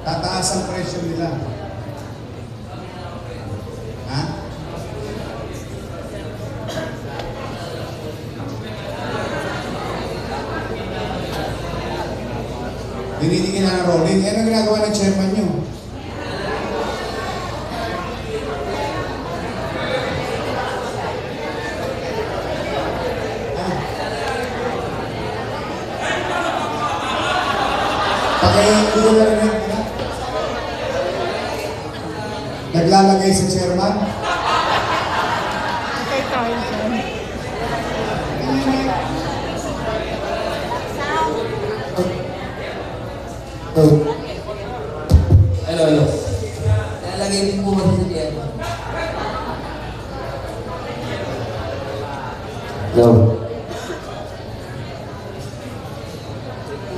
Tataas ang presyo nila. Ha? Dinidingin na ng rolling. Ano ginagawa ng chairman nyo? Pakigulo na rin yun. Naglalagay sa chairman. Okay tayo dyan. Hello. Nalagay din po ba sa chairman? Hello.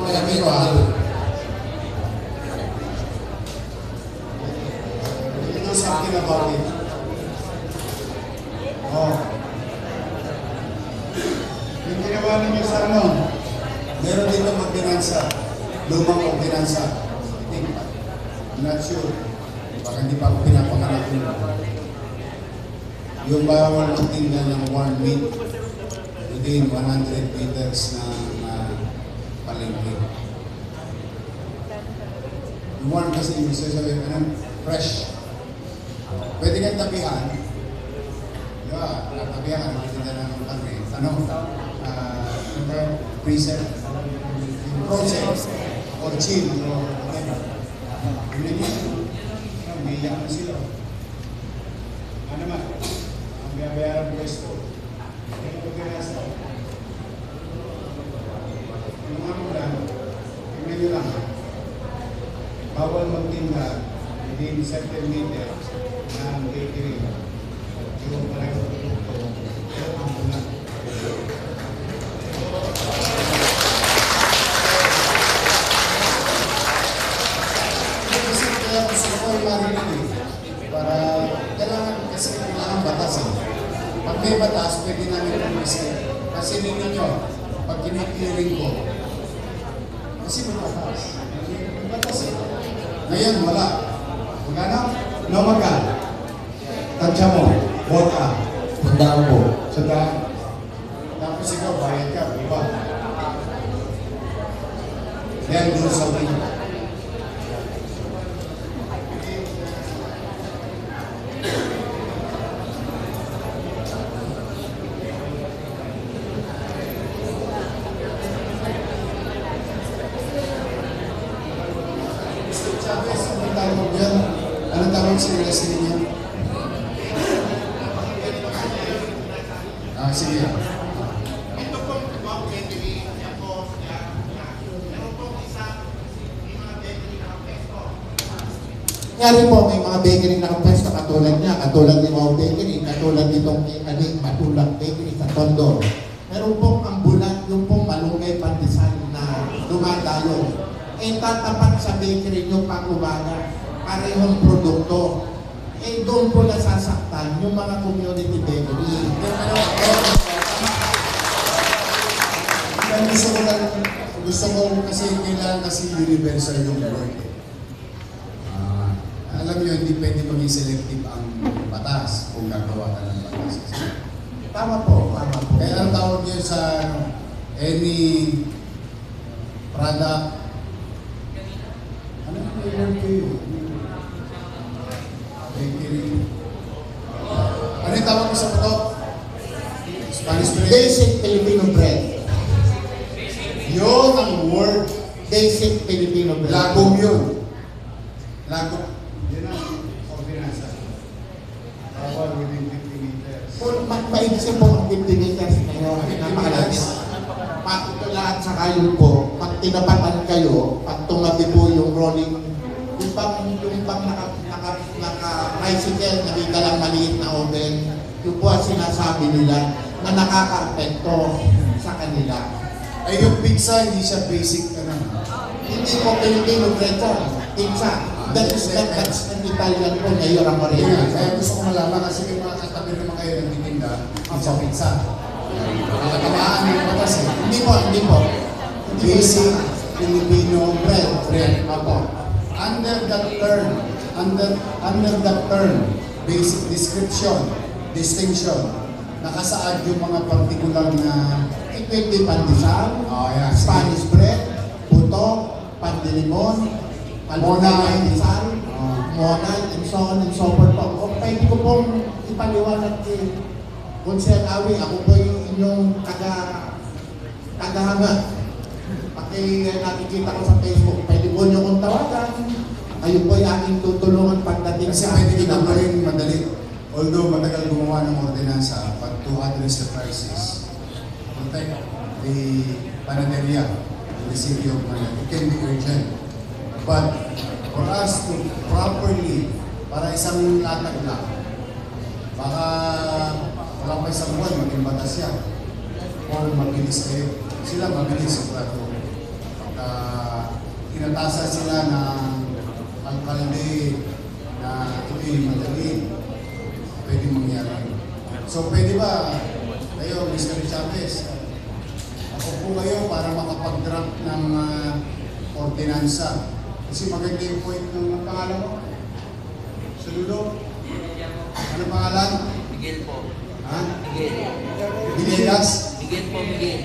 Alam niyo ha? Do something about it. Oh. Yung ginawa ninyo sa ano, meron dito mag-binansa. Lumang mag-binansa. I'm not sure. Baka hindi pa ako pinapanganak yun. Yung bawal magtinda ng warm meat within 100 meters na palengke. Yung warm kasi yung sasabihin, fresh. Pwede kang tabihan. Diba? Tabihan ka, nagtitinda ng karne. Freezer. Yung frozen. Or chill. Or whatever. Hindi may iyak na sila. Ano naman? Ang bayaran pwesto. Hindi ko kinasa. Yung mga lang, tingnan nyo lang. Bawal magtinda within certain meter ng bakery. Yung pareho produkto. Pero ang muna. Kasi kaya gusto ko yung marinig eh. Para, kailangan batas eh. Pag may batas, pwede namin pumisin. Kasi ninyo nyo, pag kinikiling ko, kasi may batas. May batas eh. Ngayon, wala. Magkano? No, magkano? Tansya mo, bota. Tandaan po. Sandaan. Tapos ikaw, bayad ka, iba. Yan doon sa win. Chavez, anong tawag mo yan? Anong tawag sa nila niya? Sige. Ito pong mga bakery, ako, meron pong isa, yung mga bakery na kapesto. Ngari po, may mga bakery na kapwesto katulad niya, katulad ni Mau Bakery, katulad nitong Aning Matulang Bakery sa Tondo. Meron pong ambulan, yung pong malunggay pandisan na dumadayo. Eh, tatapat sa bakery nyo pang umaga, parehong produkto. Eh, doon po nasasaktan yung mga community bakery. Gusto ko kasi kailangan kasi universal yung word. Alam nyo, hindi pwede maging selective ang batas kung gagawa ka ng batas. Tama po, tama po. Kaya ang tawag nyo sa any product, ano yung word kayo? Bakery. Ano yung tawag mo sa ito? November. Lagom yun. Lagom. Yun ang ordinansa. Bawal within 50 meters. Kung maigsi po ang 50 meters ngayon, napakalapit. Ito lahat sa kayo po, pag tinapatan kayo, pag tumabi po yung rolling, yung bang naka-tricycle, nakita lang maliit na oven, yung po ang sinasabi nila na nakaka-apekto sa kanila. Ay, yung pizza, hindi siya basic na naman. Hindi po Pilipino pizza, pizza. That's an Italian po, Mayor Amarena. Kaya gusto ko malaman kasi may mga katabi naman kayo nagtitinda, pizza. Nakatamaan yung batas eh. Hindi po. Basic Filipino bread. Opo. Under that term, basic description, distinction, nakasaad yung mga particular na Equity pandesal, yeah. Spanish bread, puto, pandilimon, Monay. pandesal, monay, and so on and so forth po. O pwede ko pong ipaliwanag kay Consel Awi, ako po yung inyong tagahanga. Nakikita ko sa Facebook, pwede po niyo kong tawagan. Ayun po yung aking tutulungan pagdating Kasi sa pwede aking kita number. rin madali. Although matagal gumawa ng ordinansa, but to address the crisis, protect the panaderia in the city of Manila, it can be urgent. But for us to properly, para isang latag lang, baka wala pa isang buwan, maging batas yan. Or mabilis kayo. Sila mabilis sa plato. Pagka inatasan sila ng alkalde na ito'y madali, pwede mangyari. So pwede ba kayo, Mr. Chavez, ako po kayo para makapag-draft ng ordinansa. Kasi maganda yung point ng pangalan mo. Sa dulo. Ano pangalan? Miguel po. Ha? Miguel. Villegas? Miguel po, Miguel.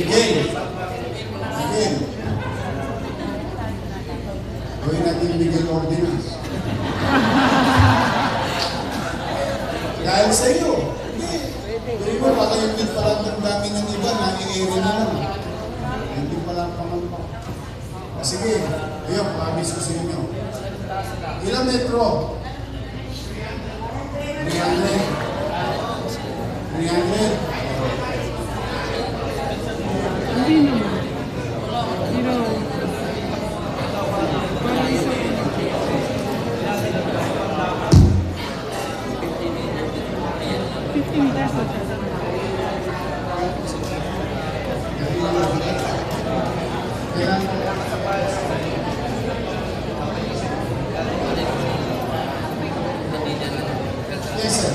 Miguel. Miguel. Gawin natin Miguel Ordinance. Dahil sa iyo. Hindi mo, baka yung din pala ang dami ng iba na i-area na lang. Hindi pala ang pangalpa. Sige, ayun, promise ko sa inyo. Ilang metro? 300. 300. Hindi naman. Pero, parang isa. 50 meters na siya. Yes, sir.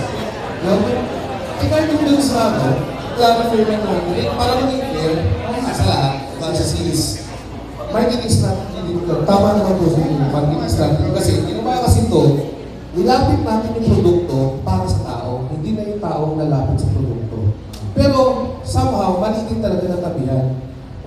Regarding dun sa clarify na natin, para maging clear, sa lahat, sa series, marketing strategy din ito. Tama naman po sa inyo, marketing strategy. Kasi, ginawa kasi ito, nilapit natin yung produkto para sa tao, hindi na yung tao ang nalapit sa produkto. Pero, somehow, mali din talaga natabihan.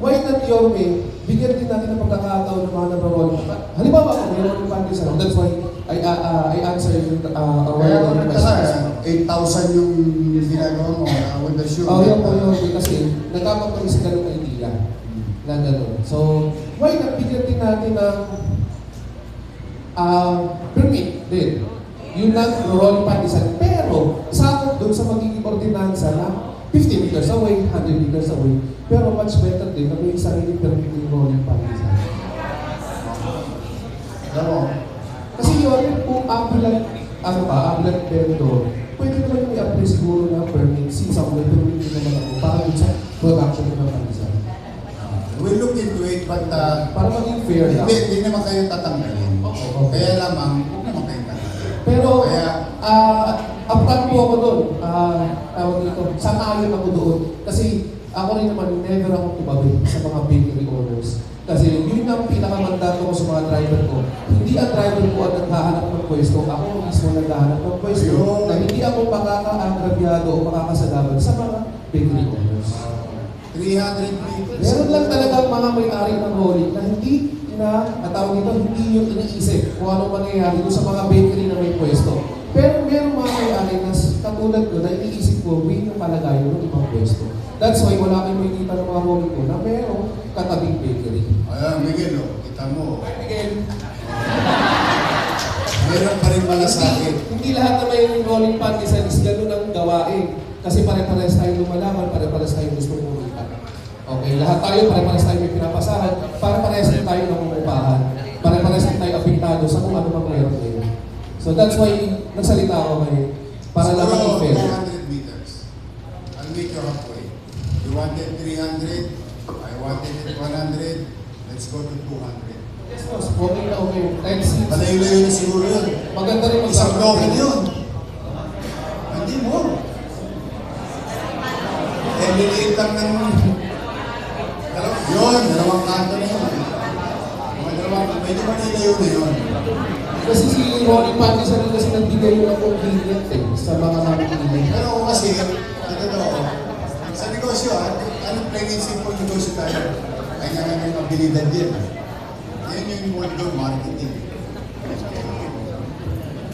Why not your way, bigyan din natin ng pagkakataon ng mga nabarol. Halimbawa, ako, mayroon yung pandesal. That's why I answer yung Kaya kung nagkasa, 8,000 yung ginagawa mo with the shoe. Oh, yun po yun. Kasi nagkakapalis ka ng idea na gano'n. So, why not bigyan din natin ng permit din. Yung nag-roll pandesal. Pero, sakot doon sa magiging ordinansa na 50 meters away, 100 meters away. Pero much better din na may sarili permit yung rolling pandesal. Alam mo, Kasi yun, kung ambulant vendor, pwede naman yung i-apply siguro na permit, since ako may permit din naman ako para dun sa production ng pandesal. we'll look into it, but Para maging fair lang. hindi naman kayo tatanggalin. Oo. Kaya lamang, huwag naman kayo tatanggalin. Pero, Kaya- upfront po ako doon. Tawag dito, sang-ayon ako doon. Kasi ako rin naman, never ako tumabi sa mga bakery owners. Kasi yun ang pinakamandato ko sa mga driver ko. Hindi ang driver ko ang naghahanap ng pwesto. Ako mismo naghahanap ng pwesto Ayun. na hindi ako makaka-agrabyado o makakasalaban sa mga bakery owners. 300 meters. Meron lang talaga mga may-ari ng rolling na hindi tawag dito, hindi yung iniisip kung ano mangyayari doon sa mga bakery na may pwesto. Pero meron mga may-ari na katulad ko na iniisip ko, yung palagayon ng ibang pwesto. That's why wala kayong makikita ng mga mall ko na merong katabing bakery. Ayan, Miguel, oh, kita mo. Again, Meron pa rin malasakit. hindi lahat na may rolling pandesal is ganun ang gawain. Kasi pare-pares tayong lumalaman, pare-pares tayong gusto kumita. Okay, lahat tayo pare-pares tayo may pinapasahan, pare-pares din tayo nangungupahan, pare-pares din tayo apektado sa kung ano mang meron ngayon. So that's why nagsalita ako ngayon, para lang maging fair. 200 meters. I'll meet you halfway. You wanted 300, I wanted it 100, let's go to 200. Yes, boss. Okay na okay. Let's see. Malayo-layo na siguro yun. Maganda rin Isang bloke yun. Hindi mo. Eh, liliit lang ng... dalawang kanto na yun. Medyo manilayo na yun. Kasi si Ronnie Pandesal kasi nagbigay yung convenient sa mga mamimili. Pero kung kasi, sa negosyo, anong plain and simple negosyo tayo? Ay nga nga yung abilidad din. Yan yung word doon, marketing.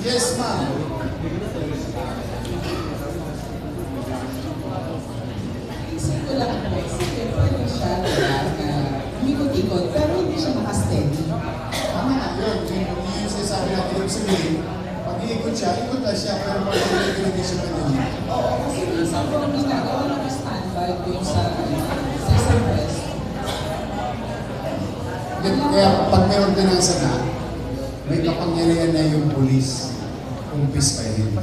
Yes, ma'am. Isip ko lang po, sige, pwede siya na umikot-ikot, pero hindi siya nakasteady. Tama nga yun. Yung sinasabi natin, yung sabihin, pag iikot siya, ikot na siya, pero pag hindi siya kanina. Oo, kasi minsan po ginagawa ng standby doon sa isang rest. Kaya pag may ordinansa na, may kapangyarihan na yung polis kung piskahin.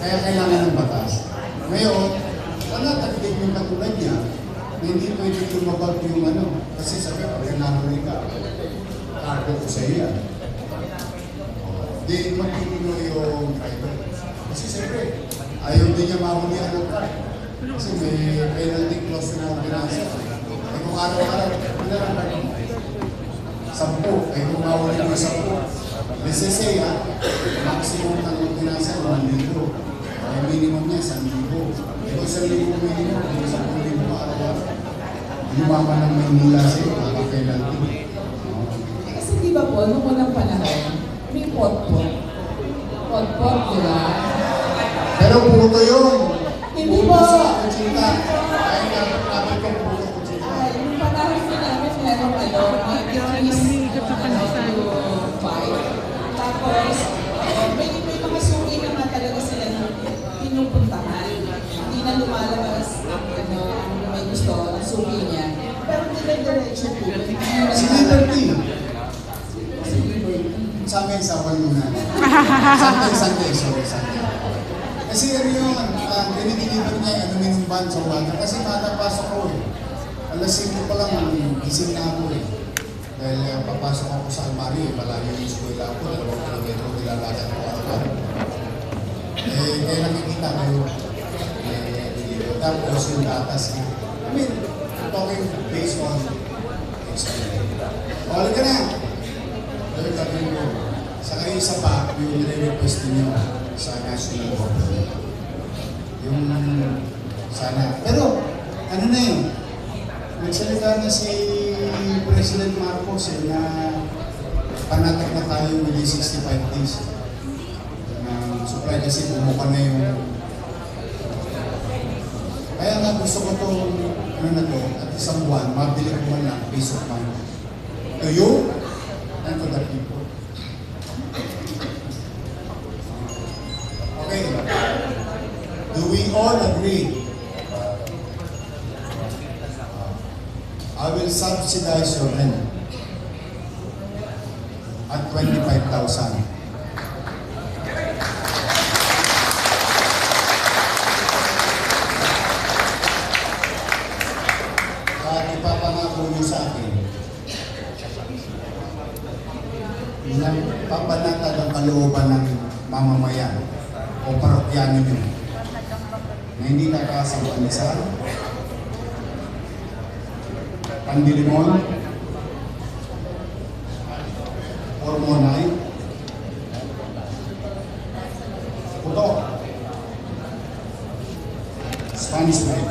Kaya kailangan ng batas. Ngayon, wala tagdig yung katulad niya na hindi pwede tumabag yung kasi sabi, pag nahuli ka, cargo ko sa iyo yan. Di magtituloy yung driver. Kasi siyempre, ayaw din niya mahuli ang car. Kasi may penalty clause na ordinansa. Eh kung araw-araw, wala lang ba? 10. Eh kung mahuli mo 10. Let's say, maximum ng ordinansa, 1,000. Ang minimum niya, 1,000. Eh kung 1,000 minimum, kung 10,000 araw-araw, lumama ng Maynila sa'yo, penalty. Kasi di ba po, nung unang panahon, may pot-pot. Pot-pot, di ba? Pero puto yun. Hindi Puto po. sa kutsita. Ay, namin kong puto kutsita. Yung panahon po namin, meron may fight. Tapos, may mga suki naman talaga sila na pinupuntahan. Hindi na lumalabas ang may gusto, ang suki niya. Pero dire-diretso po. Si Liberty. Si Liberty. Sa amin, sa Waluna. Sunday. Kasi ano yun, dinideliver niya yung aluminum ban sa umaga. Kasi papasok ko eh. Alas 5 pa lang, gising na ako eh. Dahil papasok ako sa Almari, malayo yung eskwela ako, 2 kilometro, nilalakad ko araw-araw. Kaya nakikita ko yun. Tapos yung datas niya. I mean, talking based on experience. Wala ka na! Dahil sabihin ko, saka yung isa pa, yung nire-request niyo sa national government. Yung sana. Pero, ano na yun? Nagsalita na si President Marcos na panatag na tayo within 65 days. Supply kasi bumuka na yung... Kaya nga gusto ko itong at isang buwan, mabili ko man lang peace of mind. To you and to the people. Okay. Do we all agree? I will subsidize your rent at 25,000. At ipapangako niyo sa akin na papanatag ang kalooban ng mamamayan o parokyano niyo na hindi nakakasang pandesal, pandilimon, hormonay, puto, Spanish bread,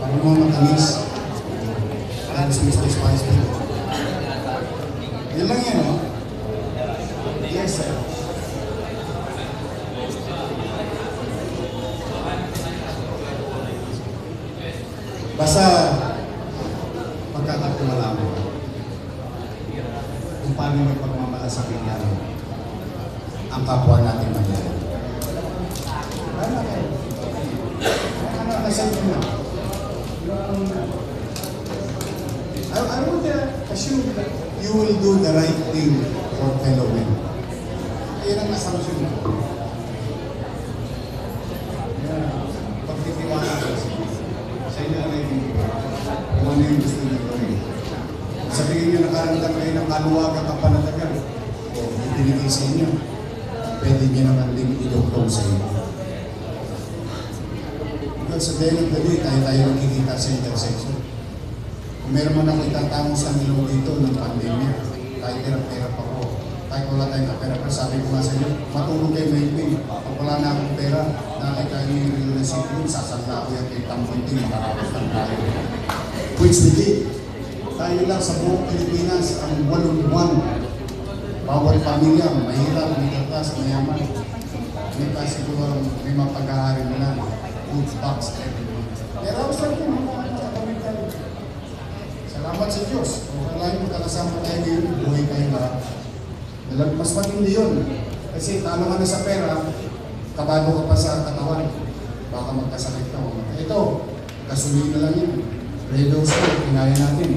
para mo matamis, para gusto mo sa Spanish bread. Yan lang yan, no? Yes, sir. Basta, pagkakatiwala mo kung paano may pagmamalasakit natin ang kapwa natin Manila. I would assume that you will do the right thing for fellow men. Ayun ang assumption mo. Pagtitiwala ko sa inyo na kung ano yung gusto niyo gawin. Sabihin niyo nakaramdam kayo ng kaluwagan at panatagal. O ibinigay sa inyo. Pwede niyo naman din idugtong sa inyo. Because sa day of the day, tayo nakikita sa intersection. Kung meron man ako itatamo sa nilong dito ng pandemya, tayo hirap-hirap ako. Tayo wala tayong kapera. Pero sabi ko nga sa inyo, matulog kayo maigpin. Pag wala na akong pera, nakita niyo yung Rio na City, sasanda ko yan kay Tampunting, makarapos ng tayo. Which we did. Tayo lang sa buong Pilipinas, ang 8 buwan. Bawat pamilya, mahirap, middle class, mayaman. May kasi siguro may mga pag-aari nila, food box, everything. Pero ako sa akin, salamat sa Diyos. Kung kalahin mo kakasama tayo ngayon, buhay kayo lahat. Mas matindi yun. Kasi talo ka na sa pera, kabado ka pa sa katawan. Baka magkasakit ka. Ito, gasolina na lang yun. Redos ko, kinaya natin.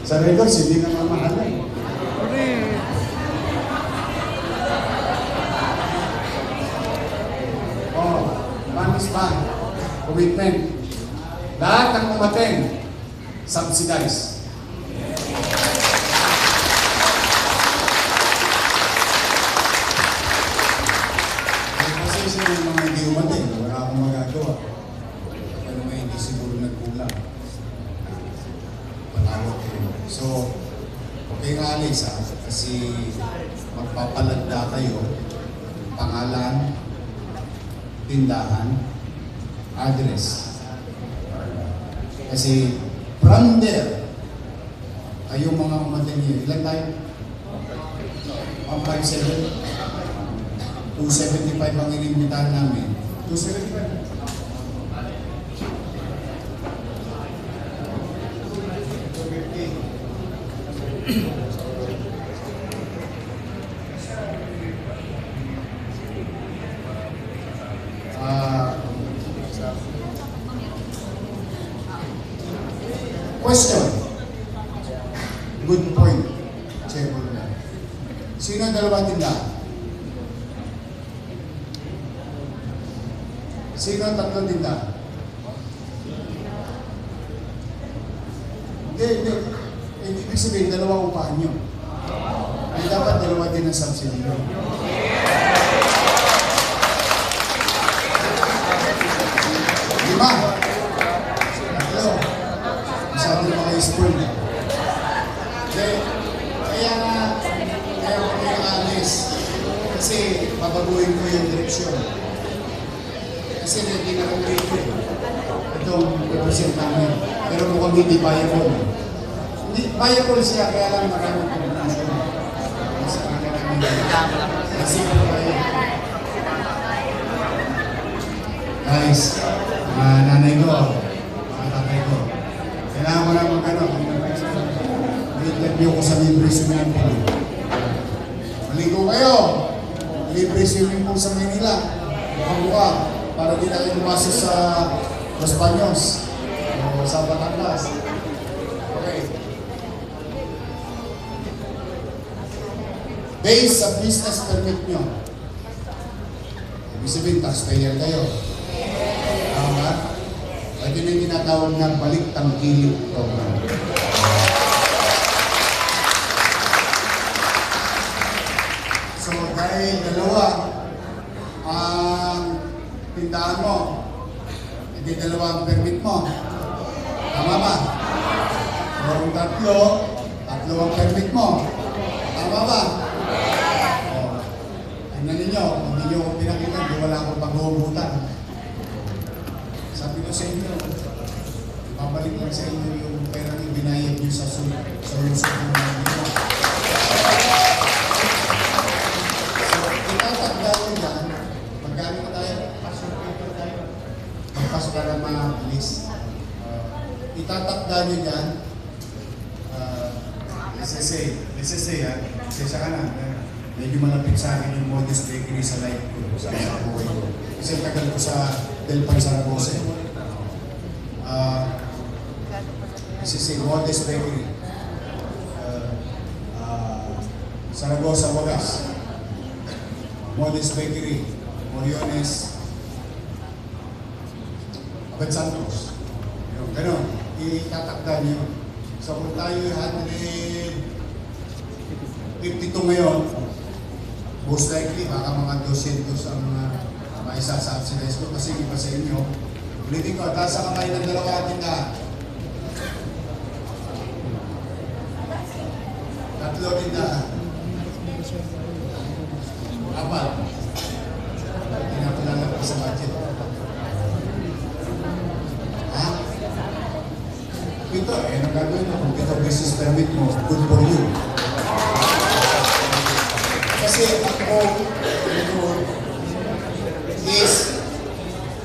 Sa Redos, hindi na mamahalan. Promise ban, commitment. Lahat ng umaten, subsidize. Kasi sa mga hindi umaten, wala akong magagawa. Ano may hindi siguro nagkulang. Patawag kayo. So, okay nga alis kasi magpapalagda kayo, pangalan, tindahan, address. Kasi from there, kayong mga umatin niyo, ilan tayo? 157? 275 ang inimbitahan namin. 275? Question. Good point. Chairman. Sino ang dalawang tindahan? Sino ang tatlong tindahan? Hindi. Ibig sabihin, dalawa upahan nyo. Ay dapat dalawa din ang subsidy nyo. Lima. Tatlo. Masyado na kayo school. Kaya ko kayo alis. Kasi babaguhin ko yung direksyon. Kasi hindi na kong rate itong represent namin. Pero mukhang hindi viable. Hindi viable siya, kaya lang maraming combination. Kasi kayo. Guys, nanay ko, tatay ko. Kailangan ko na magkano. I-interview ko sa libre swimming pool. Maligo kayo. Libre swimming pool sa Manila. Buka-buka. Para di na kayo lumasos sa Los Baños. O sa Batangas. Okay. Based sa business permit nyo. Ibig sabihin, taxpayer kayo. Tama? Ito na yung tinatawag na balik tangkilik program. So dahil dalawa ang tindahan mo, hindi dalawa ang permit mo. Tama ba? Kung tatlo ang permit mo. Tama ba? Tingnan ninyo, hindi nyo ko pinakita, di wala akong pag-uubutan. Sabi ko sa inyo, babalik lang sa inyo yung perang ibinayad nyo sa lusok ng mga nyo. So, itatagda ko yan, magkano na tayo? Passion paper tayo. Pasok ka na mabilis. Itatakda nyo dyan. SSA ha. Sesa ka na. Medyo malapit sa akin yung Modest Bakery sa life ko, sa buhay ko. Kasi tagal ko sa Del Pan Zaragoza. SSA, Modest Bakery. Zaragoza, Wagas. Modest Bakery. Moriones. Abad Santos. Yung gano'n. Itatakda niyo. So kung tayo 152 ngayon, most likely, baka mga 200 ang maisa sa subsidize ko kasi iba sa inyo. Ulitin ko, taas sa kamay ng dalawa tindahan. 3 tindahan. 4. Hindi na pala sa budget. Ha? Ito, ang gagawin mo, kung ito business permit mo, good for you. Kasi ang goal is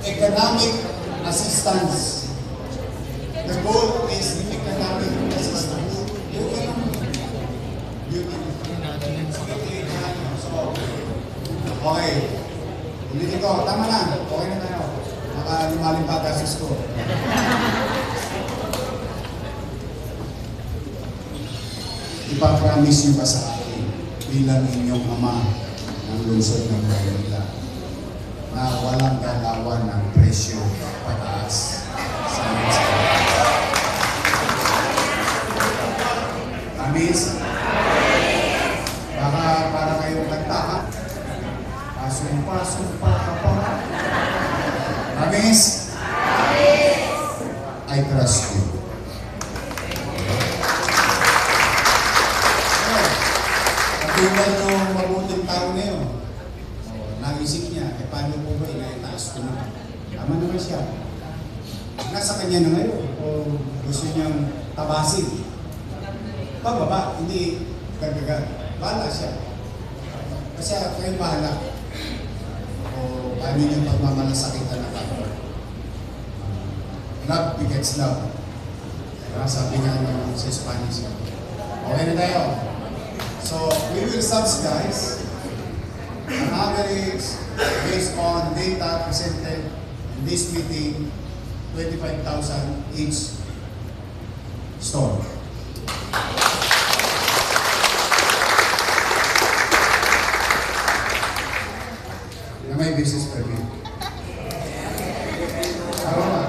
economic assistance. The goal is economic assistance. Okay. Ulitin ko, tama na. Okay na tayo. Baka lumalim pa gasos ko. Ipapromise niyo ba sa akin bilang inyong ama ng lungsod ng Maynila na walang galawan ng presyo pataas sa mga Promise? Baka para kayong nagtaka. Pasumpa ka pa. Promise? I trust you. Katulad ng mabuting tao na yun, naisip niya, paano po ba inaitaas ko na? Tama naman siya. Nasa kanya na ngayon, o gusto niyang tabasin. Pababa, hindi gagagat. Bahala siya. Kasi kayo bahala. O paano niyang pagmamalasakitan na tao. Love begets love. Sabi nga sa Spanish. Okay na tayo. So, we will subsidize an average based on data presented in this meeting, 25,000 each store. Na may business permit. Tama ba?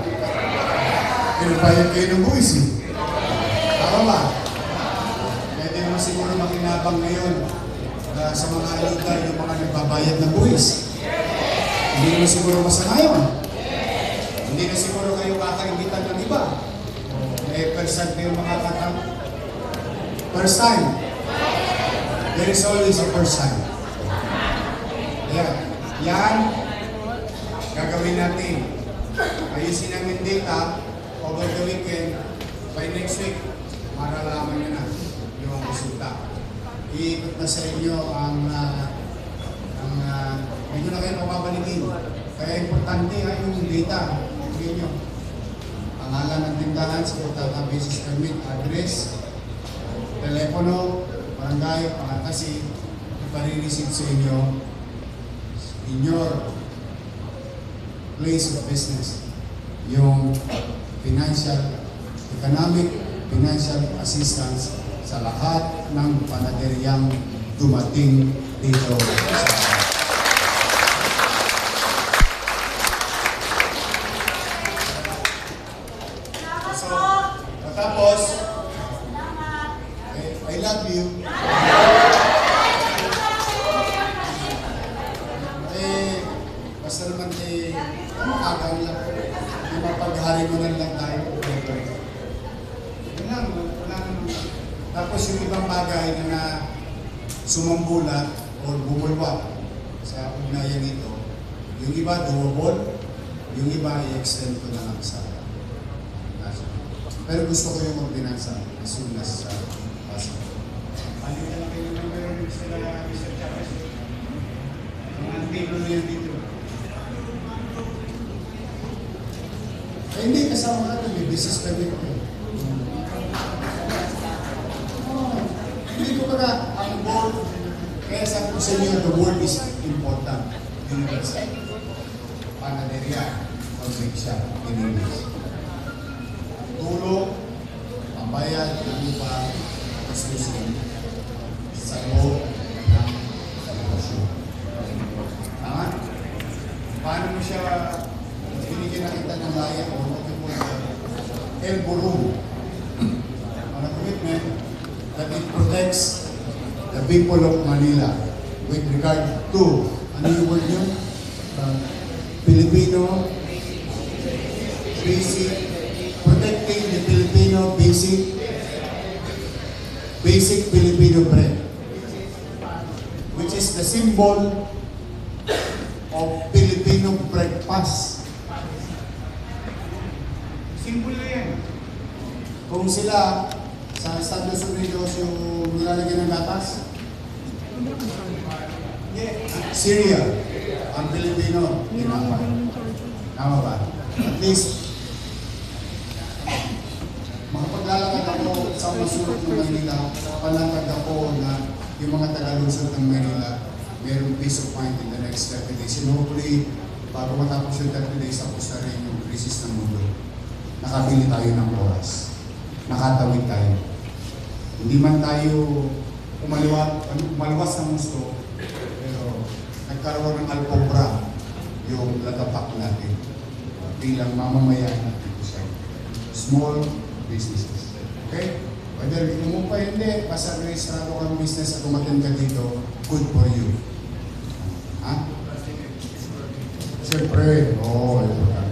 Pinupayag kayo ng buwis eh. Tama ba? Pwede naman siguro makinabang ngayon sa mga ayuda yung mga nagbabayad ng buwis. Hindi naman siguro masama yun. Hindi na siguro kayo kakaingitan ng iba. May first time kayo makakatang. First time. There is always a first time. Yeah. Yan, gagawin natin. Ayusin namin data over the weekend. By next week, maralaman nyo na yung resulta. Iikot na sa inyo ang hindi na kayo mapapalitin. Kaya importante yung data. Bigyan nyo. Pangalan ng tindahan, sa business permit, address, telepono, barangay, kasi ipare-receive sa inyo in your place of business yung economic financial assistance sa lahat ng panaderyang dumating dito sa tapos I love you. Basta naman makakain lang. Yung mapaghari mo na lang tayo. Wala naman. Tapos yung ibang bagay na sumambulat o bumulwak sa ugnayan nito, yung iba doable, yung iba i-extend ko na lang sa pero gusto ko yung ordinansa as soon as possible. Ano na lang kayo ng meron sila Mr. Chavez? Ang antiguo na yan dito. hindi, kasama ka doon. May business permit ko. Hindi ko baga, ang goal, kaya sabi ko sa inyo, the word is important. Universal. Panaderia, pag-riksya, in English. Tulong, ang bayad, ng lupa, susunod sa loob ng negosyo. Tama? Paano mo siya binigyan na kita ng laya o what you call elbow room? Ang commitment that it protects the people of Manila with regard to, ano yung word yun? Filipino basic, protecting the Filipino basic Filipino bread, which is the symbol of Filipino breakfast. Symbol na yan. Kung sila sa Estados Unidos yung nilalagyan ng gatas, Syria, ang Filipino, tinapa. Tama ba? At least, makapaglalakad ako sa masulot ng Manila, palakad ako na yung mga taga-lusot ng Manila, mayroong peace of mind in the next 30 days. And hopefully, bago matapos yung 30 days, tapos na rin yung krisis ng mundo. Nakabili tayo ng oras. Nakatawid tayo. Hindi man tayo umaliwas ng gusto, pero nagkaroon ng alpobra yung lagapak natin bilang mamamayan natin sa small businesses. Okay? Whether mo pa hindi, basta registrado kang business at umatin ka dito, good for you. Ha? Siyempre,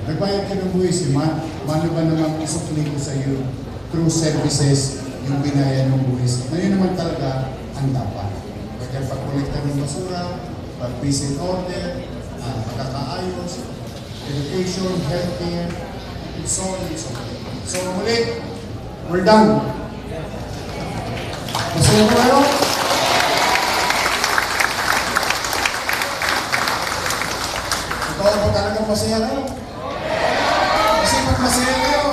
nagbayad ka ng buwis, mano ba naman isukli ko sa iyo through services yung binaya ng buwis. Na yun naman talaga ang dapat. Kaya pag-collecta ng basura, pag-visit order, pagkakaayos, education, healthcare, and so on and so on. So muli, we're done. Masaya po kayo? Ikaw ba talagang masaya kayo? Kasi pag masaya kayo,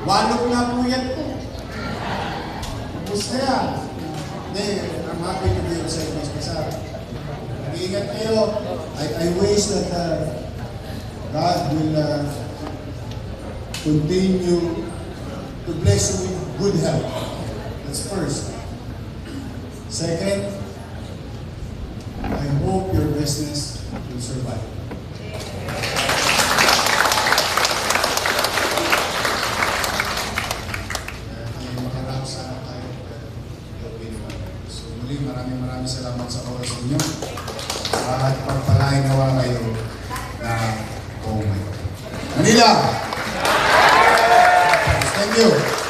walog na po yan po. Tapos na yan. Hindi, I'm happy to be of service. Kasi mag-iingat kayo. I wish that God will continue to bless you with good health. That's first. Second, I hope your business will survive. So muli, maraming salamat sa oras ninyo. At pagpalain nawa kayo na Manila! Thank you!